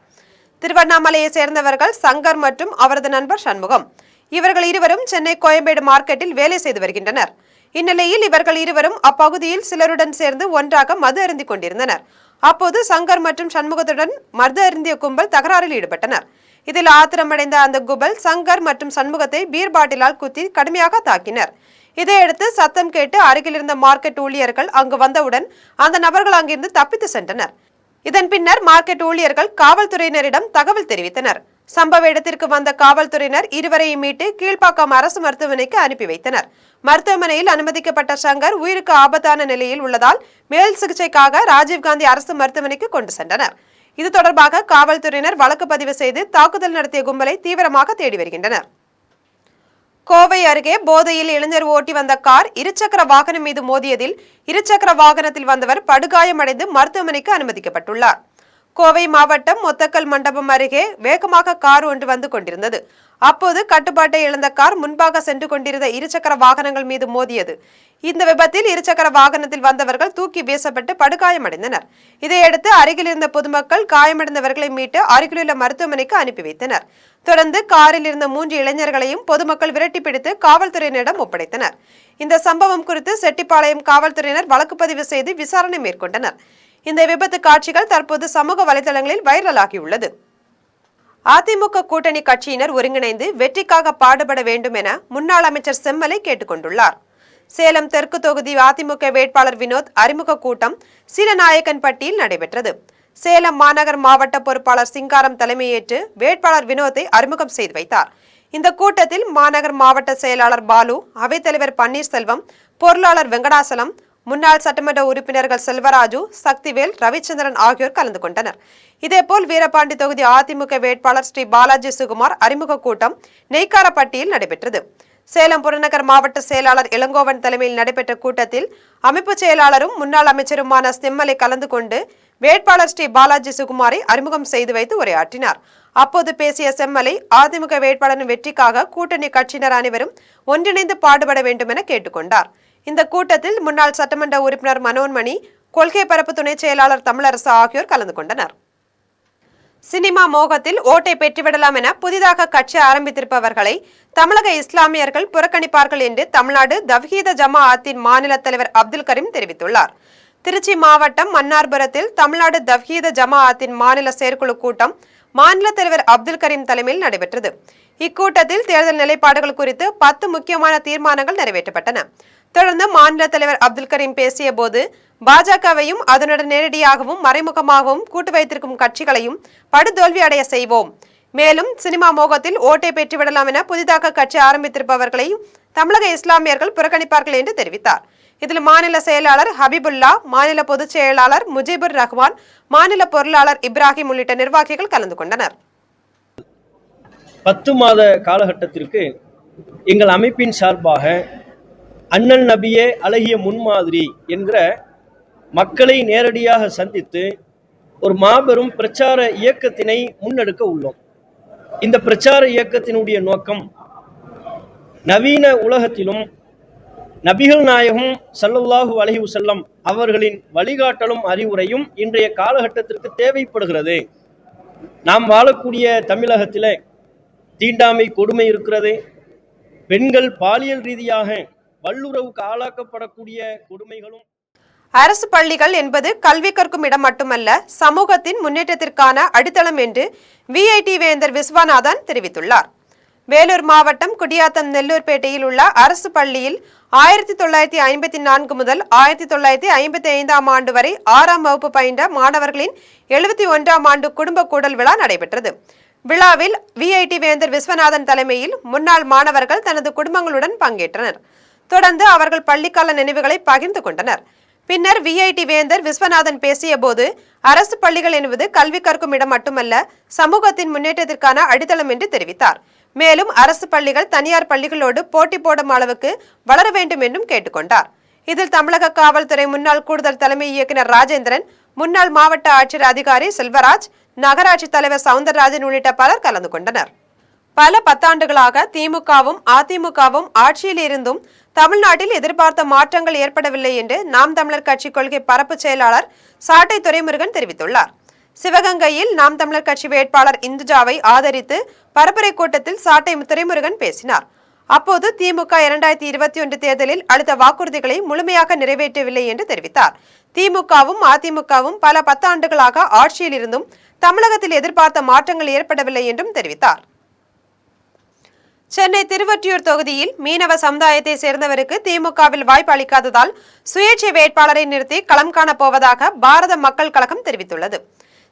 திருவண்ணாமலையை சேர்ந்தவர்கள் சங்கர் மற்றும் அவரது நண்பர் சண்முகம். இவர்கள் இருவரும் சென்னை கோயம்பேடு மார்க்கெட்டில் வேலை செய்து வருகின்றனர். இந்நிலையில் இவர்கள் இருவரும் அப்பகுதியில் சிலருடன் சேர்ந்து ஒன்றாக மது அருந்திக் கொண்டிருந்தனர். அப்போது சங்கர் மற்றும் சண்முகத்துடன் மது அருந்திய கும்பல் தகராறில் ஈடுபட்டனர். இதில் ஆத்திரமடைந்த அந்த கும்பல் சங்கர் மற்றும் சண்முகத்தை பீர் பாட்டிலால் குத்தி கடுமையாக தாக்கினர். இதையடுத்து சத்தம் கேட்டு அருகில் இருந்த மார்க்கெட் ஊழியர்கள் அங்கு வந்தவுடன் அந்த நபர்கள் அங்கிருந்து தப்பித்து சென்றனர். இதன் பின்னர் மார்க்கெட் ஊழியர்கள் காவல்துறையினரிடம் தகவல் தெரிவித்தனர். சம்பவ இடத்திற்கு வந்த காவல்துறையினர் இருவரையும் மீட்டு கீழ்ப்பாக்கம் அரசு மருத்துவமனைக்கு அனுப்பி வைத்தனர். மருத்துவமனையில் அனுமதிக்கப்பட்ட சங்கர் உயிருக்கு ஆபத்தான நிலையில் உள்ளதால் மேல் சிகிச்சைக்காக ராஜீவ்காந்தி அரசு மருத்துவமனைக்கு கொண்டு சென்றனர். இது தொடர்பாக காவல்துறையினர் வழக்கு பதிவு செய்து தாக்குதல் நடத்திய கும்பலை தீவிரமாக தேடி வருகின்றனர். கோவை அருகே போதையில் இளைஞர் ஓட்டி வந்த கார் இருசக்கர வாகனம் மீது மோதியதில் இருசக்கர வாகனத்தில் வந்தவர் படுகாயமடைந்து மருத்துவமனைக்கு அனுமதிக்கப்பட்டுள்ளார். கோவை மாவட்டம் ஒத்தக்கல் மண்டபம் அருகே வேகமாக கார் ஒன்று வந்து கொண்டிருந்தது. அப்போது கட்டுப்பாட்டை இழந்த கார் முன்பாக சென்று கொண்டிருந்த இருசக்கர வாகனங்கள் மீது மோதியது. இந்த விபத்தில் இருசக்கர வாகனத்தில் வந்தவர்கள் தூக்கி வீசப்பட்டு படுகாயமடைந்தனர். இதையடுத்து அருகில் இருந்த பொதுமக்கள் காயமடைந்தவர்களை மீட்டு அருகிலுள்ள மருத்துவமனைக்கு அனுப்பி வைத்தனர். தொடர்ந்து காரில் இருந்த 3 இளைஞர்களையும் பொதுமக்கள் விரட்டி பிடித்து காவல்துறையினரிடம் ஒப்படைத்தனர். இந்த சம்பவம் குறித்து செட்டிப்பாளையம் காவல்துறையினர் வழக்கு பதிவு செய்து விசாரணை மேற்கொண்டனர். இந்த விபத்து காட்சிகள் தற்போது சமூக வலைதளங்களில் வைரலாகியுள்ளது. அதிமுக கூட்டணி கட்சியினர் ஒருங்கிணைந்து வெற்றிக்காக பாடுபட வேண்டும் என முன்னாள் அமைச்சர் செம்மலை கேட்டுக்கொண்டுள்ளார். சேலம் தெற்கு தொகுதி அதிமுக வேட்பாளர் வினோத் அறிமுக கூட்டம் சீலநாயக்கன்பட்டியில் நடைபெற்றது. சேலம் மாநகர் மாவட்ட பொறுப்பாளர் சிங்காரம் தலைமையேற்று வேட்பாளர் வினோத்தை அறிமுகம் செய்து வைத்தார். இந்த கூட்டத்தில் மாநகர் மாவட்ட செயலாளர் பாலு, அவைத்தலைவர் பன்னீர்செல்வம், பொருளாளர் வெங்கடாசலம், முன்னாள் சட்டமன்ற உறுப்பினர்கள் செல்வராஜு, சக்திவேல், ரவிச்சந்திரன் ஆகியோர் கலந்து கொண்டனர். இதேபோல் வீரபாண்டி தொகுதி அதிமுக வேட்பாளர் ஸ்ரீ பாலாஜி சுகுமார் அறிமுக கூட்டம் நெய்க்காரப்பட்டியில் நடைபெற்றது. சேலம் புறநகர் மாவட்ட செயலாளர் இளங்கோவன் தலைமையில் நடைபெற்ற கூட்டத்தில் அமைப்பு செயலாளரும் முன்னாள் அமைச்சருமான செம்மலை கலந்து கொண்டு வேட்பாளர் ஸ்ரீ பாலாஜி சுகுமாரை அறிமுகம் செய்து வைத்து உரையாற்றினார். அப்போது பேசிய செம்மலை அதிமுக வேட்பாளரின் வெற்றிக்காக கூட்டணி கட்சியினர் அனைவரும் ஒன்றிணைந்து பாடுபட வேண்டும் என கேட்டுக்கொண்டார். இந்த கூட்டத்தில் முன்னாள் சட்டமன்ற உறுப்பினர் மனோன்மணி, கொள்கை பரப்பு துணை செயலாளர் தமிழரசு ஆகியோர் கலந்து கொண்டனர். சினிமா மோகத்தில் ஓட்டை பெற்றுவிடலாம் என புதிதாக கட்சி ஆரம்பித்திருப்பவர்களை தமிழக இஸ்லாமியர்கள் புறக்கணிப்பார்கள் என்று தமிழ்நாடு தவ்ஹீத ஜமாஅத்தின் மாநில தலைவர் அப்துல் கரீம் தெரிவித்துள்ளார். திருச்சி மாவட்டம் மன்னார்புரத்தில் தமிழ்நாடு தவ்ஹீத ஜமாஅத்தின் மாநில செயற்குழு கூட்டம் மாநில தலைவர் அப்துல் கரீம் தலைமையில் நடைபெற்றது. இக்கூட்டத்தில் தேர்தல் நிலைப்பாடுகள் குறித்து 10 முக்கியமான தீர்மானங்கள் நிறைவேற்றப்பட்டன. தொடர்ந்து மாநில தலைவர் அப்துல் கரீம் பேசிய போது, பாஜகவையும் அதனுடன் நேரடியாகவும் மறைமுகமாகவும் கூட்டு வைத்திருக்கும் கட்சிகளையும் படுதோல்வி அடைய செய்வோம். மேலும் சினிமா மோகத்தில் ஓட்டை பெற்றுவிடலாம் என புதிதாக கட்சி ஆரம்பித்திருப்பவர்களை தமிழக இஸ்லாமியர்கள் புறக்கணிப்பார்கள் என்று தெரிவித்தார். இதில் மாநில செயலாளர் ஹபீபுல்லா, மாநில பொதுச் செயலாளர் முஜிபுர் ரஹ்மான், மாநில பொருளாளர் இப்ராஹிம் உள்ளிட்ட நிர்வாகிகள் கலந்து கொண்டனர். 10 மாத காலகட்டத்திற்கு எங்கள் அமைப்பின் சார்பாக அண்ணல் நபியே அழகிய முன்மாதிரி என்கிற மக்களை நேரடியாக சந்தித்து ஒரு மாபெரும் பிரச்சார இயக்கத்தினை முன்னெடுக்க உள்ளோம். இந்த பிரச்சார இயக்கத்தினுடைய நோக்கம் நவீன உலகத்திலும் நபிகள் நாயகம் ஸல்லல்லாஹு அலைஹி வஸல்லம் அவர்களின் வழிகாட்டலும் அறிவுரையும் இன்றைய காலகட்டத்திற்கு தேவைப்படுகிறது. நாம் வாழக்கூடிய தமிழகத்தில் தீண்டாமை கொடுமை இருக்கிறது. பெண்கள் பாலியல் ரீதியாக வல்லுறவுக்கு ஆளாக்கப்படக்கூடிய கொடுமைகளும். அரசு பள்ளிகள் என்பது கல்வி கற்கும் இடம் மட்டுமல்ல, சமூகத்தின் முன்னேற்றத்திற்கான அடித்தளம் என்று விஐடி வேந்தர் விஸ்வநாதன் தெரிவித்துள்ளார். வேலூர் மாவட்டம் குடியாத்தம் நெல்லூர்பேட்டையில் உள்ள அரசு பள்ளியில் 1954 முதல் 1955 ஆண்டு வரை 6ஆம் வகுப்பு பயின்ற மாணவர்களின் 71ஆம் ஆண்டு குடும்ப கூடல் விழா நடைபெற்றது. விழாவில் விஐடி வேந்தர் விஸ்வநாதன் தலைமையில் முன்னாள் மாணவர்கள் தனது குடும்பங்களுடன் பங்கேற்றனர். தொடர்ந்து அவர்கள் பள்ளிக்கால நினைவுகளை பகிர்ந்து கொண்டனர். பின்னர் விஐடி வேந்தர் விஸ்வநாதன் பேசிய போது, அரசு பள்ளிகள் என்பது கல்வி கற்கும் இடம் மட்டுமல்ல, சமூகத்தின் முன்னேற்றத்திற்கான அடித்தளம் என்று தெரிவித்தார். மேலும் அரசு பள்ளிகள் தனியார் பள்ளிகளோடு போட்டி போடும் அளவுக்கு வளர வேண்டும் என்றும் கேட்டுக்கொண்டார். இதில் தமிழக காவல்துறை முன்னாள் கூடுதல் தலைமை இயக்குநர் ராஜேந்திரன், முன்னாள் மாவட்ட ஆட்சியர் அதிகாரி செல்வராஜ், நகராட்சி தலைவர் சவுந்தரராஜன் உள்ளிட்ட பலர் கலந்து கொண்டனர். பல பத்தாண்டுகளாக திமுகவும் அதிமுகவும் ஆட்சியில் இருந்தும் தமிழ்நாட்டில் எதிர்பார்த்த மாற்றங்கள் ஏற்படவில்லை என்று நாம் தமிழர் கட்சி கொள்கை பரப்பு செயலாளர் சாட்டை துரைமுருகன் தெரிவித்துள்ளார். சிவகங்கையில் நாம் தமிழர் கட்சி வேட்பாளர் இந்துஜாவை ஆதரித்து பரப்புரை கூட்டத்தில் சாட்டை துரைமுருகன் பேசினார். அப்போது திமுக 2021 தேர்தலில் அளித்த வாக்குறுதிகளை முழுமையாக நிறைவேற்றவில்லை என்று தெரிவித்தார். திமுகவும் அதிமுகவும் பல பத்தாண்டுகளாக ஆட்சியில் இருந்தும் தமிழகத்தில் எதிர்பார்த்த மாற்றங்கள் ஏற்படவில்லை என்றும் தெரிவித்தார். சென்னை திருவொற்றியூர் தொகுதியில் மீனவ சமுதாயத்தை சேர்ந்தவருக்கு திமுகவில் வாய்ப்பு அளிக்காததால் சுயேட்சை வேட்பாளரை நிறுத்தி களம் காணப் போவதாக பாரத மக்கள் கழகம் தெரிவித்துள்ளது.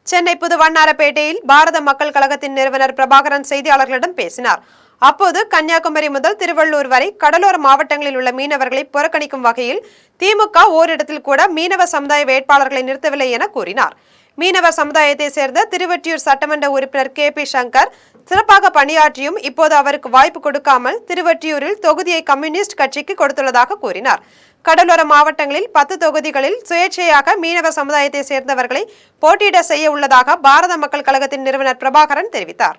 சென்னை புதுவண்ணாரப்பேட்டையில் பாரத மக்கள் கழகத்தின் நிறுவனர் பிரபாகரன் செய்தியாளர்களிடம் பேசினார். அப்போது கன்னியாகுமரி முதல் திருவள்ளூர் வரை கடலோர மாவட்டங்களில் உள்ள மீனவர்களை புறக்கணிக்கும் வகையில் திமுக ஓரிடத்தில் கூட மீனவ சமுதாய வேட்பாளர்களை நிறுத்தவில்லை என கூறினார். மீனவர் சமுதாயத்தை சேர்ந்த திருவொற்றியூர் சட்டமன்ற உறுப்பினர் KP சங்கர் சிறப்பாக பணியாற்றியும் இப்போது அவருக்கு வாய்ப்பு கொடுக்காமல் திருவொற்றியூரில் தொகுதியை கம்யூனிஸ்ட் கட்சிக்கு கொடுத்துள்ளதாக கூறினார். கடலோர மாவட்டங்களில் 10 தொகுதிகளில் சுயேட்சையாக மீனவ சமுதாயத்தை சேர்ந்தவர்களை போட்டியிட செய்ய உள்ளதாக பாரத மக்கள் கழகத்தின் நிறுவனர் பிரபாகரன் தெரிவித்தார்.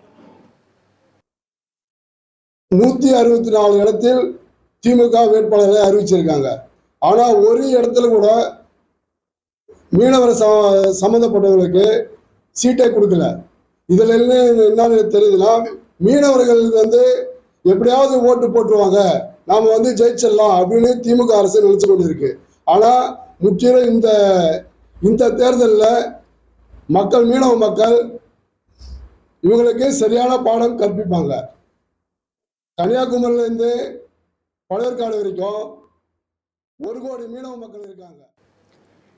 164 இடத்தில் திமுக வேட்பாளர்களை அறிவிச்சிருக்காங்க. ஆனா ஒரு இடத்துல கூட மீனவர் சம்பந்தப்பட்டவர்களுக்கு சீட்டை கொடுக்கல. இதுல என்ன தெரியுதுன்னா, மீனவர்கள் எப்படியாவது ஓட்டு போட்டுருவாங்க, நாம ஜெயிச்சிடலாம் அப்படின்னு திமுக அரசு நினைச்சு கொண்டு இருக்கு. ஆனா முற்றிலும் இந்த தேர்தலில் மக்கள், மீனவ மக்கள் இவங்களுக்கு சரியான பாடம் கற்பிப்பாங்க. கன்னியாகுமரியில இருந்து பழவேற்காடு வரைக்கும் 1 கோடி மீனவ மக்கள் இருக்காங்க.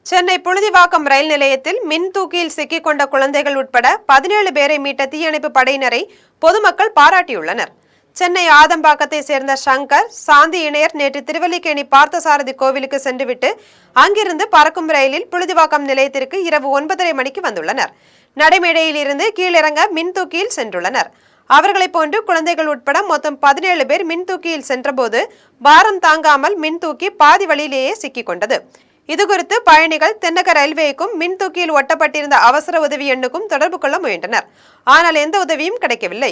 சென்னை புழுதிவாக்கம் ரயில் நிலையத்தில் மின் தூக்கியில் சிக்கிக் கொண்ட குழந்தைகள் உட்பட 17 பேரை மீட்ட தீயணைப்பு படையினரை பொதுமக்கள் பாராட்டியுள்ளனர். சென்னை ஆதம்பாக்கத்தை சேர்ந்த சங்கர், சாந்தி இணையர் நேற்று திருவல்லிக்கேணி பார்த்தசாரதி கோவிலுக்கு சென்றுவிட்டு அங்கிருந்து பறக்கும் ரயிலில் புழுதிவாக்கம் நிலையத்திற்கு இரவு 9:30 மணிக்கு வந்துள்ளனர். நடைமேடையில் இருந்து கீழிறங்க மின் தூக்கியில் சென்றுள்ளனர். அவர்களை போன்று குழந்தைகள் உட்பட மொத்தம் 17 பேர் மின் தூக்கியில் சென்றபோது பாரம் தாங்காமல் மின் தூக்கி பாதி வழியிலேயே சிக்கிக் கொண்டது. இதுகுறித்து பயணிகள் தென்னக ரயில்வேக்கும் மின் தூக்கியில் ஒட்டப்பட்டிருந்த அவசர உதவி எண்ணுக்கும் தொடர்பு கொள்ள முயன்றனர். ஆனால் எந்த உதவியும் கிடைக்கவில்லை.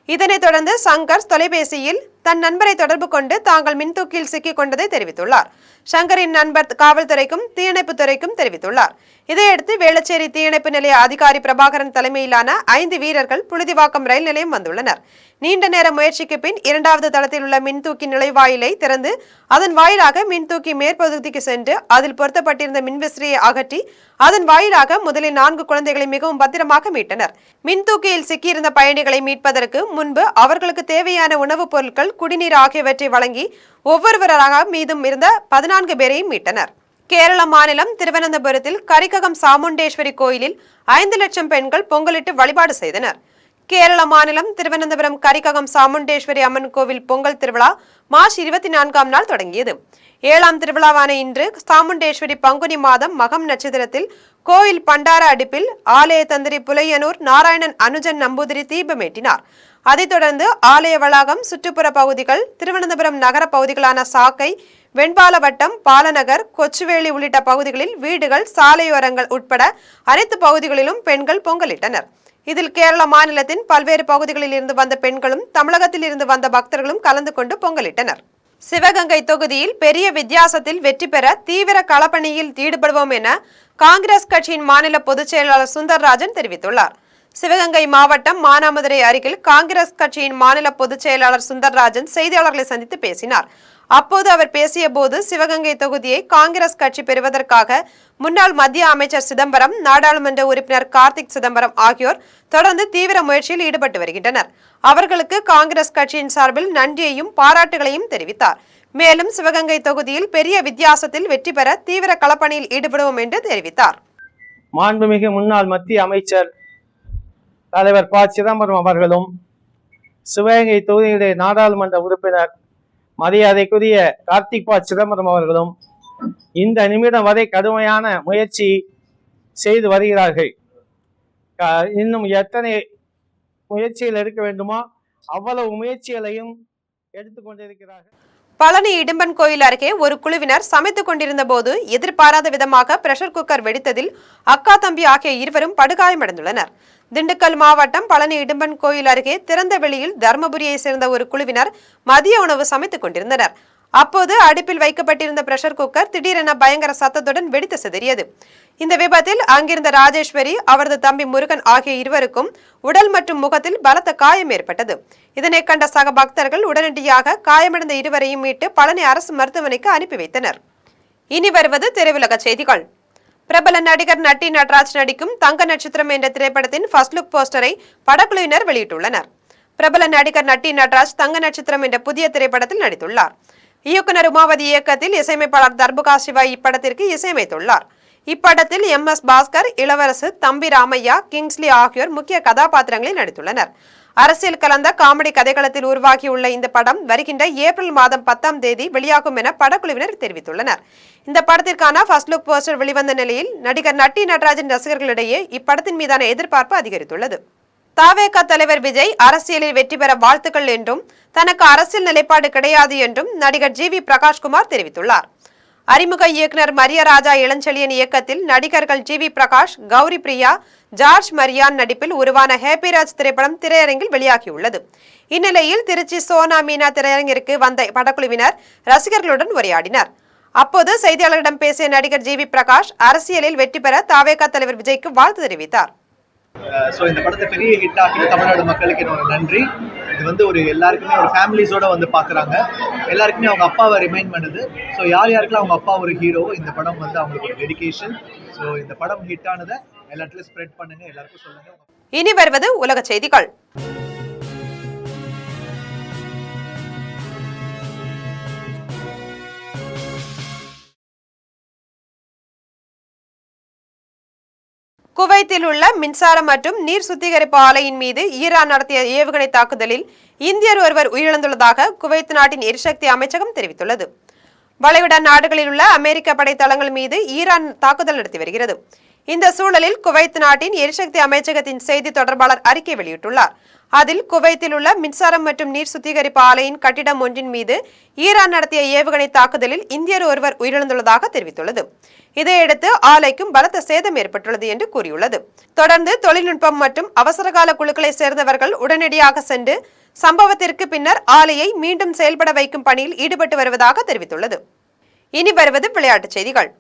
இதனைத் தொடர்ந்து சங்கர் தொலைபேசியில் தன் நண்பரை தொடர்பு கொண்டு தாங்கள் மின்தூக்கியில் சிக்கிக் கொண்டதை தெரிவித்துள்ளார். சங்கரின் நண்பர் காவல்துறைக்கும் தீயணைப்பு துறைக்கும் தெரிவித்துள்ளார். இதையடுத்து வேளச்சேரி தீயணைப்பு நிலைய அதிகாரி பிரபாகரன் தலைமையிலான 5 வீரர்கள் புழுதிவாக்கம் ரயில் நிலையம் வந்துள்ளனர். நீண்ட நேர முயற்சிக்கு பின் 2வது தளத்தில் உள்ள மின்தூக்கி நுழைவாயிலை திறந்து அதன் வாயிலாக மின்தூக்கி மேற்பகுதிக்கு சென்று அதில் பொருத்தப்பட்டிருந்த மின்விசிறியை அகற்றி அதன் வாயிலாக முதலில் 4 குழந்தைகளை மிகவும் பத்திரமாக மீட்டனர். மின்தூக்கியில் சிக்கியிருந்த பயணிகளை மீட்பதற்கு முன்பு அவர்களுக்கு தேவையான உணவுப் பொருட்கள், குடிநீர் ஆகியவற்றை வழங்கி ஒவ்வொருவராக மீதும் இருந்த 14 பேரையும் மீட்டனர். கேரள மாநிலம் திருவனந்தபுரத்தில் கரிக்ககம் சாமுண்டேஸ்வரி கோயிலில் 5 லட்சம் பெண்கள் பொங்கலிட்டு வழிபாடு செய்தனர். கேரள மாநிலம் திருவனந்தபுரம் கரிக்ககம் சாமுண்டேஸ்வரி அம்மன் கோவில் பொங்கல் திருவிழா மார்ச் 24ஆம் நாள் தொடங்கியது. 7ஆம் திருவிழாவான இன்று சாமுண்டேஸ்வரி பங்குனி மாதம் மகம் நட்சத்திரத்தில் கோயில் பண்டார அடுப்பில் ஆலய தந்திரி புலையனூர் நாராயணன் அனுஜன் நம்பூதிரி தீபமேற்றினார். அதைத் தொடர்ந்து ஆலய வளாகம், சுற்றுப்புற பகுதிகள், திருவனந்தபுரம் நகர பகுதிகளான சாக்கை, வெண்பாலவட்டம், பாலநகர், கொச்சுவேலி உள்ளிட்ட பகுதிகளில் வீடுகள், சாலையோரங்கள் உட்பட அனைத்து பகுதிகளிலும் பெண்கள் பொங்கலிட்டனர். இதில் கேரள மாநிலத்தின் பல்வேறு பகுதிகளில் இருந்து வந்த பெண்களும் தமிழகத்தில் இருந்து வந்த பக்தர்களும் கலந்து கொண்டு பொங்கலிட்டனர். சிவகங்கை தொகுதியில் பெரிய வித்தியாசத்தில் வெற்றி பெற தீவிர களப்பணியில் ஈடுபடுவோம் என காங்கிரஸ் கட்சியின் மாநில பொதுச் செயலாளர் சுந்தர்ராஜன் தெரிவித்துள்ளார். சிவகங்கை மாவட்டம் மானாமதுரை அருகில் காங்கிரஸ் கட்சியின் மாநில பொதுச் செயலாளர் சுந்தர்ராஜன் செய்தியாளர்களை சந்தித்து பேசினார். அப்போது அவர் பேசிய போது சிவகங்கை தொகுதியை காங்கிரஸ் கட்சி பெறுவதற்காக முன்னாள் மத்திய அமைச்சர் சிதம்பரம், நாடாளுமன்ற உறுப்பினர் கார்த்திக் சிதம்பரம் ஆகியோர் தொடர்ந்து தீவிர முயற்சியில் ஈடுபட்டு வருகின்றனர். அவர்களுக்கு காங்கிரஸ் கட்சியின் சார்பில் நன்றியையும் பாராட்டுகளையும் தெரிவித்தார். மேலும் சிவகங்கை தொகுதியில் பெரிய வித்தியாசத்தில் வெற்றி பெற தீவிர களப்பணியில் ஈடுபடுவோம் என்று தெரிவித்தார். மாண்புமிகு முன்னாள் மத்திய அமைச்சர் தலைவர் ப. சிதம்பரம் அவர்களும் சிவகங்கை தொகுதியுடைய நாடாளுமன்ற உறுப்பினர் மரியாதைக்குரிய கார்த்திக் ப. சிதம்பரம் அவர்களும் இந்த நிமிடம் வரை கடுமையான முயற்சி செய்து வருகிறார்கள். இன்னும் எத்தனை முயற்சிகள் எடுக்க வேண்டுமோ அவ்வளவு முயற்சிகளையும் எடுத்துக்கொண்டிருக்கிறார்கள். பழனி இடும்பன் கோயில் அருகே ஒரு குழுவினர் சமைத்துக் கொண்டிருந்த போது எதிர்பாராத விதமாக பிரஷர் குக்கர் வெடித்ததில் அக்கா தம்பி ஆகிய இருவரும் படுகாயமடைந்துள்ளனர். திண்டுக்கல் மாவட்டம் பழனி இடும்பன் கோயில் அருகே திறந்த வெளியில் தர்மபுரியை சேர்ந்த ஒரு குழுவினர் மதிய உணவு சமைத்துக் கொண்டிருந்தனர். அப்போது அடுப்பில் வைக்கப்பட்டிருந்த பிரஷர் குக்கர் திடீரென பயங்கர சத்தத்துடன் வெடித்து சிதறியது. இந்த விபத்தில் அங்கிருந்த ராஜேஸ்வரி, அவரது தம்பி முருகன் ஆகிய இருவருக்கும் உடல் மற்றும் முகத்தில் பலத்த காயம் ஏற்பட்டது. இதனை கண்ட சக பக்தர்கள் உடனடியாக காயமடைந்த இருவரையும் மீட்டு பழனி அரசு மருத்துவமனைக்கு அனுப்பி வைத்தனர். இனி வருவது திரையுலக செய்திகள். பிரபல நடிகர் நட்டி நட்ராஜ் நடிக்கும் தங்க நட்சத்திரம் என்ற திரைப்படத்தின் ஃபர்ஸ்ட் லுக் போஸ்டரை படக்குழுவினர் வெளியிட்டுள்ளனர். பிரபல நடிகர் நட்டி நட்ராஜ் தங்க நட்சத்திரம் என்ற புதிய திரைப்படத்தில் நடித்துள்ளார். இயக்குனர் உமாவதி இயக்கத்தில் இசையமைப்பாளர் தர்புகா சிவா இப்படத்திற்கு இசையமைத்துள்ளார். இப்படத்தில் MS பாஸ்கர், இளவரசு, தம்பி ராமையா, கிங்ஸ்லி ஆகியோர் முக்கிய கதாபாத்திரங்களில் நடித்துள்ளனர். அரசியல் கலந்த காமெடி கதைகளத்தில் உருவாகியுள்ள இந்த படம் வருகின்ற ஏப்ரல் மாதம் 10ஆம் தேதி வெளியாகும் என படக்குழுவினர் தெரிவித்துள்ளனர். இந்த படத்திற்கான ஃபர்ஸ்ட் லுக் போஸ்டர் வெளிவந்த நிலையில் நடிகர் நட்டி நட்ராஜின் ரசிகர்களிடையே இப்படத்தின் மீதான எதிர்பார்ப்பு அதிகரித்துள்ளது. தவேக தலைவர் விஜய் அரசியலில் வெற்றி பெற வாழ்த்துக்கள் என்றும் தனக்கு அரசியல் நிலைப்பாடு கிடையாது என்றும் நடிகர் GV பிரகாஷ்குமார் தெரிவித்துள்ளார். அறிமுக இயக்குனர் மரியராஜா இளஞ்செழியன் இயக்கத்தில் நடிகர்கள் GV பிரகாஷ், கௌரி பிரியா, ஜார்ஜ் மரியான் நடிப்பில் உருவான ஹேப்பிராஜ் திரைப்படம் திரையரங்கில் வெளியாகியுள்ளது. இந்நிலையில் திருச்சி சோனா மீனா திரையரங்கிற்கு வந்த படக்குழுவினர் ரசிகர்களுடன் உரையாடினர். அப்போது செய்தியாளர்களிடம் பேசிய நடிகர் GV பிரகாஷ் அரசியலில் வெற்றி பெற தவேக தலைவர் விஜய்க்கு வாழ்த்து தெரிவித்தார். இந்த படத்தை பெரிய ஹிட் ஆக்கி தமிழ்நாடு மக்களுக்கு என்னோட நன்றி. இது ஒரு எல்லாருக்குமே ஒரு ஃபேமிலிஸோட பார்க்குறாங்க. எல்லாருக்குமே அவங்க அப்பாவை ரிமைண்ட் பண்ணுது. யார் யாருக்கெல்லாம் அவங்க அப்பா ஒரு ஹீரோ, இந்த படம் அவங்களுக்கு ஒரு டெடிகேஷன். இந்த படம் ஹிட் ஆனதை எல்லாத்துலயும் ஸ்ப்ரெட் பண்ணுங்க, எல்லாருக்கும் சொல்லுங்க. இனி வருவது உலக செய்திகள். குவைத்தில் உள்ள மின்சார மற்றும் நீர் சுத்திகரிப்பு ஆலையின் மீது ஈரான் நடத்திய ஏவுகணை தாக்குதலில் இந்தியர் ஒருவர் உயிரிழந்துள்ளதாக குவைத் நாட்டின் எரிசக்தி அமைச்சகம் தெரிவித்துள்ளது. வளைகுடா நாடுகளில் உள்ள அமெரிக்க படைத்தளங்கள் மீது ஈரான் தாக்குதல் நடத்தி வருகிறது. இந்த சூழலில் குவைத் நாட்டின் எரிசக்தி அமைச்சகத்தின் செய்தி தொடர்பாளர் அறிக்கை வெளியிட்டுள்ளார். அதில் குவைத்தில் உள்ள மின்சாரம் மற்றும் நீர் சுத்திகரிப்பு ஆலையின் கட்டிடம் ஒன்றின் மீது ஈரான் நடத்திய ஏவுகணை தாக்குதலில் இந்தியர் ஒருவர் உயிரிழந்துள்ளதாக தெரிவித்துள்ளது. இதையடுத்து ஆலைக்கும் பலத்த சேதம் ஏற்பட்டுள்ளது என்று கூறியுள்ளது. தொடர்ந்து தொழில்நுட்பம் மற்றும் அவசரகால குழுக்களை சேர்ந்தவர்கள் உடனடியாக சென்று சம்பவத்திற்கு பின்னர் ஆலையை மீண்டும் செயல்பட வைக்கும் பணியில் ஈடுபட்டு வருவதாக தெரிவித்துள்ளது. இனி வருவது விளையாட்டுச் செய்திகள்.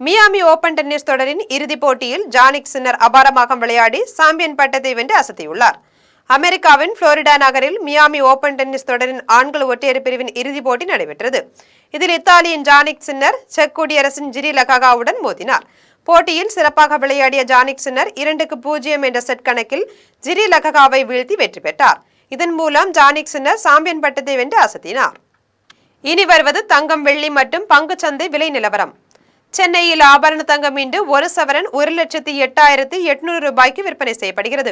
மியாமி ஓபன் டென்னிஸ் தொடரின் இறுதிப் போட்டியில் ஜானிக் சின்னர் அபாரமாக விளையாடி சாம்பியன் பட்டத்தை வென்று அசத்தியுள்ளார். அமெரிக்காவின் புளோரிடா நகரில் மியாமி ஓபன் டென்னிஸ் தொடரின் ஆண்கள் ஒற்றையர் பிரிவின் இறுதிப் போட்டி நடைபெற்றது. இதில் இத்தாலியின் ஜானிக் சின்னர் செக் குடியரசின் ஜிரி லகாகாவுடன் மோதினார். போட்டியில் சிறப்பாக விளையாடிய ஜானிக் சின்னர் 2-0 என்ற செட் கணக்கில் ஜிரி லகாகாவை வீழ்த்தி வெற்றி பெற்றார். இதன் மூலம் ஜானிக் சின்னர் சாம்பியன் பட்டத்தை வென்று அசத்தினார். இனி வருவது தங்கம், வெள்ளி மற்றும் பங்குச்சந்தை விலை நிலவரம். சென்னையில் ஆபரண தங்கம் இன்று 1 சவரன் 1,08,800 ரூபாய்க்கு விற்பனை செய்யப்படுகிறது.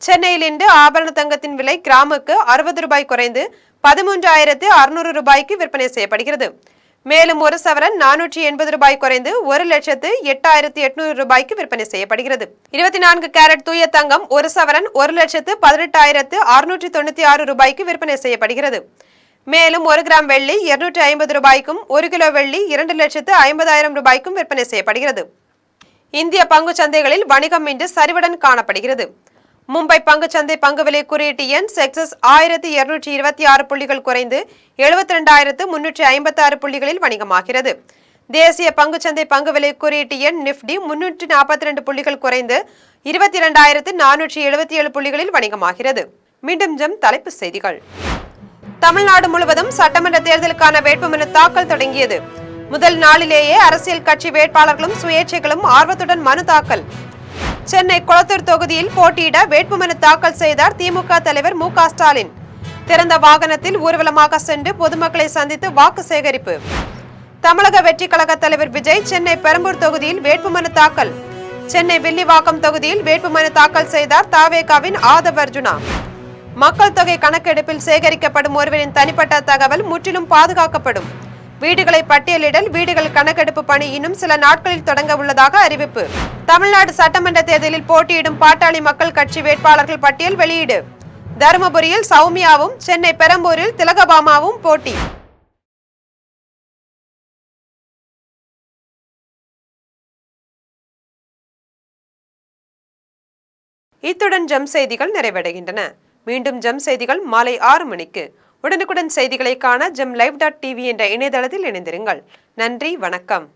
சென்னையில் இன்று ஆபரண தங்கத்தின் விலை கிராமுக்கு 60 ரூபாய் குறைந்து 13,600 ரூபாய்க்கு விற்பனை செய்யப்படுகிறது. மேலும் ஒரு சவரன் 480 ரூபாய் குறைந்து 1,08,800 ரூபாய்க்கு விற்பனை செய்யப்படுகிறது. 24 கேரட் தூய தங்கம் ஒரு சவரன் 1,18,696 ரூபாய்க்கு விற்பனை செய்யப்படுகிறது. மேலும் 1 கிராம் வெள்ளி 250 ரூபாய்க்கும் 1 கிலோ வெள்ளி 2,50,000 ரூபாய்க்கும் விற்பனை செய்யப்படுகிறது. இந்திய பங்கு சந்தைகளில் வணிகம் இன்று சரிவுடன் காணப்படுகிறது. மும்பை பங்குச்சந்தை பங்கு விலை குறியீட்டு எண் செக்சஸ் 1226 புள்ளிகள் குறைந்து 72,356 புள்ளிகளில் வணிகமாகிறது. தேசிய பங்குச்சந்தை பங்கு விலை குறியீட்டு எண் நிப்டி 342 புள்ளிகள் குறைந்து 22,477 புள்ளிகளில் வணிகமாகிறது. மீண்டும் தலைப்புச் செய்திகள். தமிழ்நாடு முழுவதும் சட்டமன்ற தேர்தலுக்கான வேட்புமனு தாக்கல் தொடங்கியது. முதல் நாளிலேயே அரசியல் கட்சி வேட்பாளர்களும் சுயேட்சைகளும் ஆர்வத்துடன் மனு தாக்கல். சென்னை கொளத்தூர் தொகுதியில் போட்டியிட வேட்புமனு தாக்கல் செய்தார் திமுக தலைவர் மு க ஸ்டாலின். திறந்த வாகனத்தில் ஊர்வலமாக சென்று பொதுமக்களை சந்தித்து வாக்கு சேகரிப்பு. தமிழக வெற்றி கழக தலைவர் விஜய் சென்னை பெரம்பூர் தொகுதியில் வேட்புமனு தாக்கல். சென்னை வில்லிவாக்கம் தொகுதியில் வேட்புமனு தாக்கல் செய்தார் தவேகாவின் ஆதவ் அர்ஜுனா. மக்கள் தொகை கணக்கெடுப்பில் சேகரிக்கப்படும் ஒருவரின் தனிப்பட்ட தகவல் முற்றிலும் பாதுகாக்கப்படும். வீடுகளை பட்டியலிடல் வீடுகள் கணக்கெடுப்பு பணி இன்னும் சில நாட்களில் தொடங்க உள்ளதாக அறிவிப்பு. தமிழ்நாடு சட்டமன்ற தேர்தலில் போட்டியிடும் பாட்டாளி மக்கள் கட்சி வேட்பாளர்கள் பட்டியல் வெளியீடு. தருமபுரியில் சௌமியாவும் சென்னை பெரம்பூரில் திலகபாமாவும் போட்டி. இத்துடன் ஜம் செய்திகள் நிறைவடைகின்றன. மீண்டும் ஜம் செய்திகள் மாலை 6 மணிக்கு. உடனுக்குடன் செய்திகளை காண ஜம் live.tv என்ற இணையதளத்தில் இணைந்திருங்கள். நன்றி, வணக்கம்.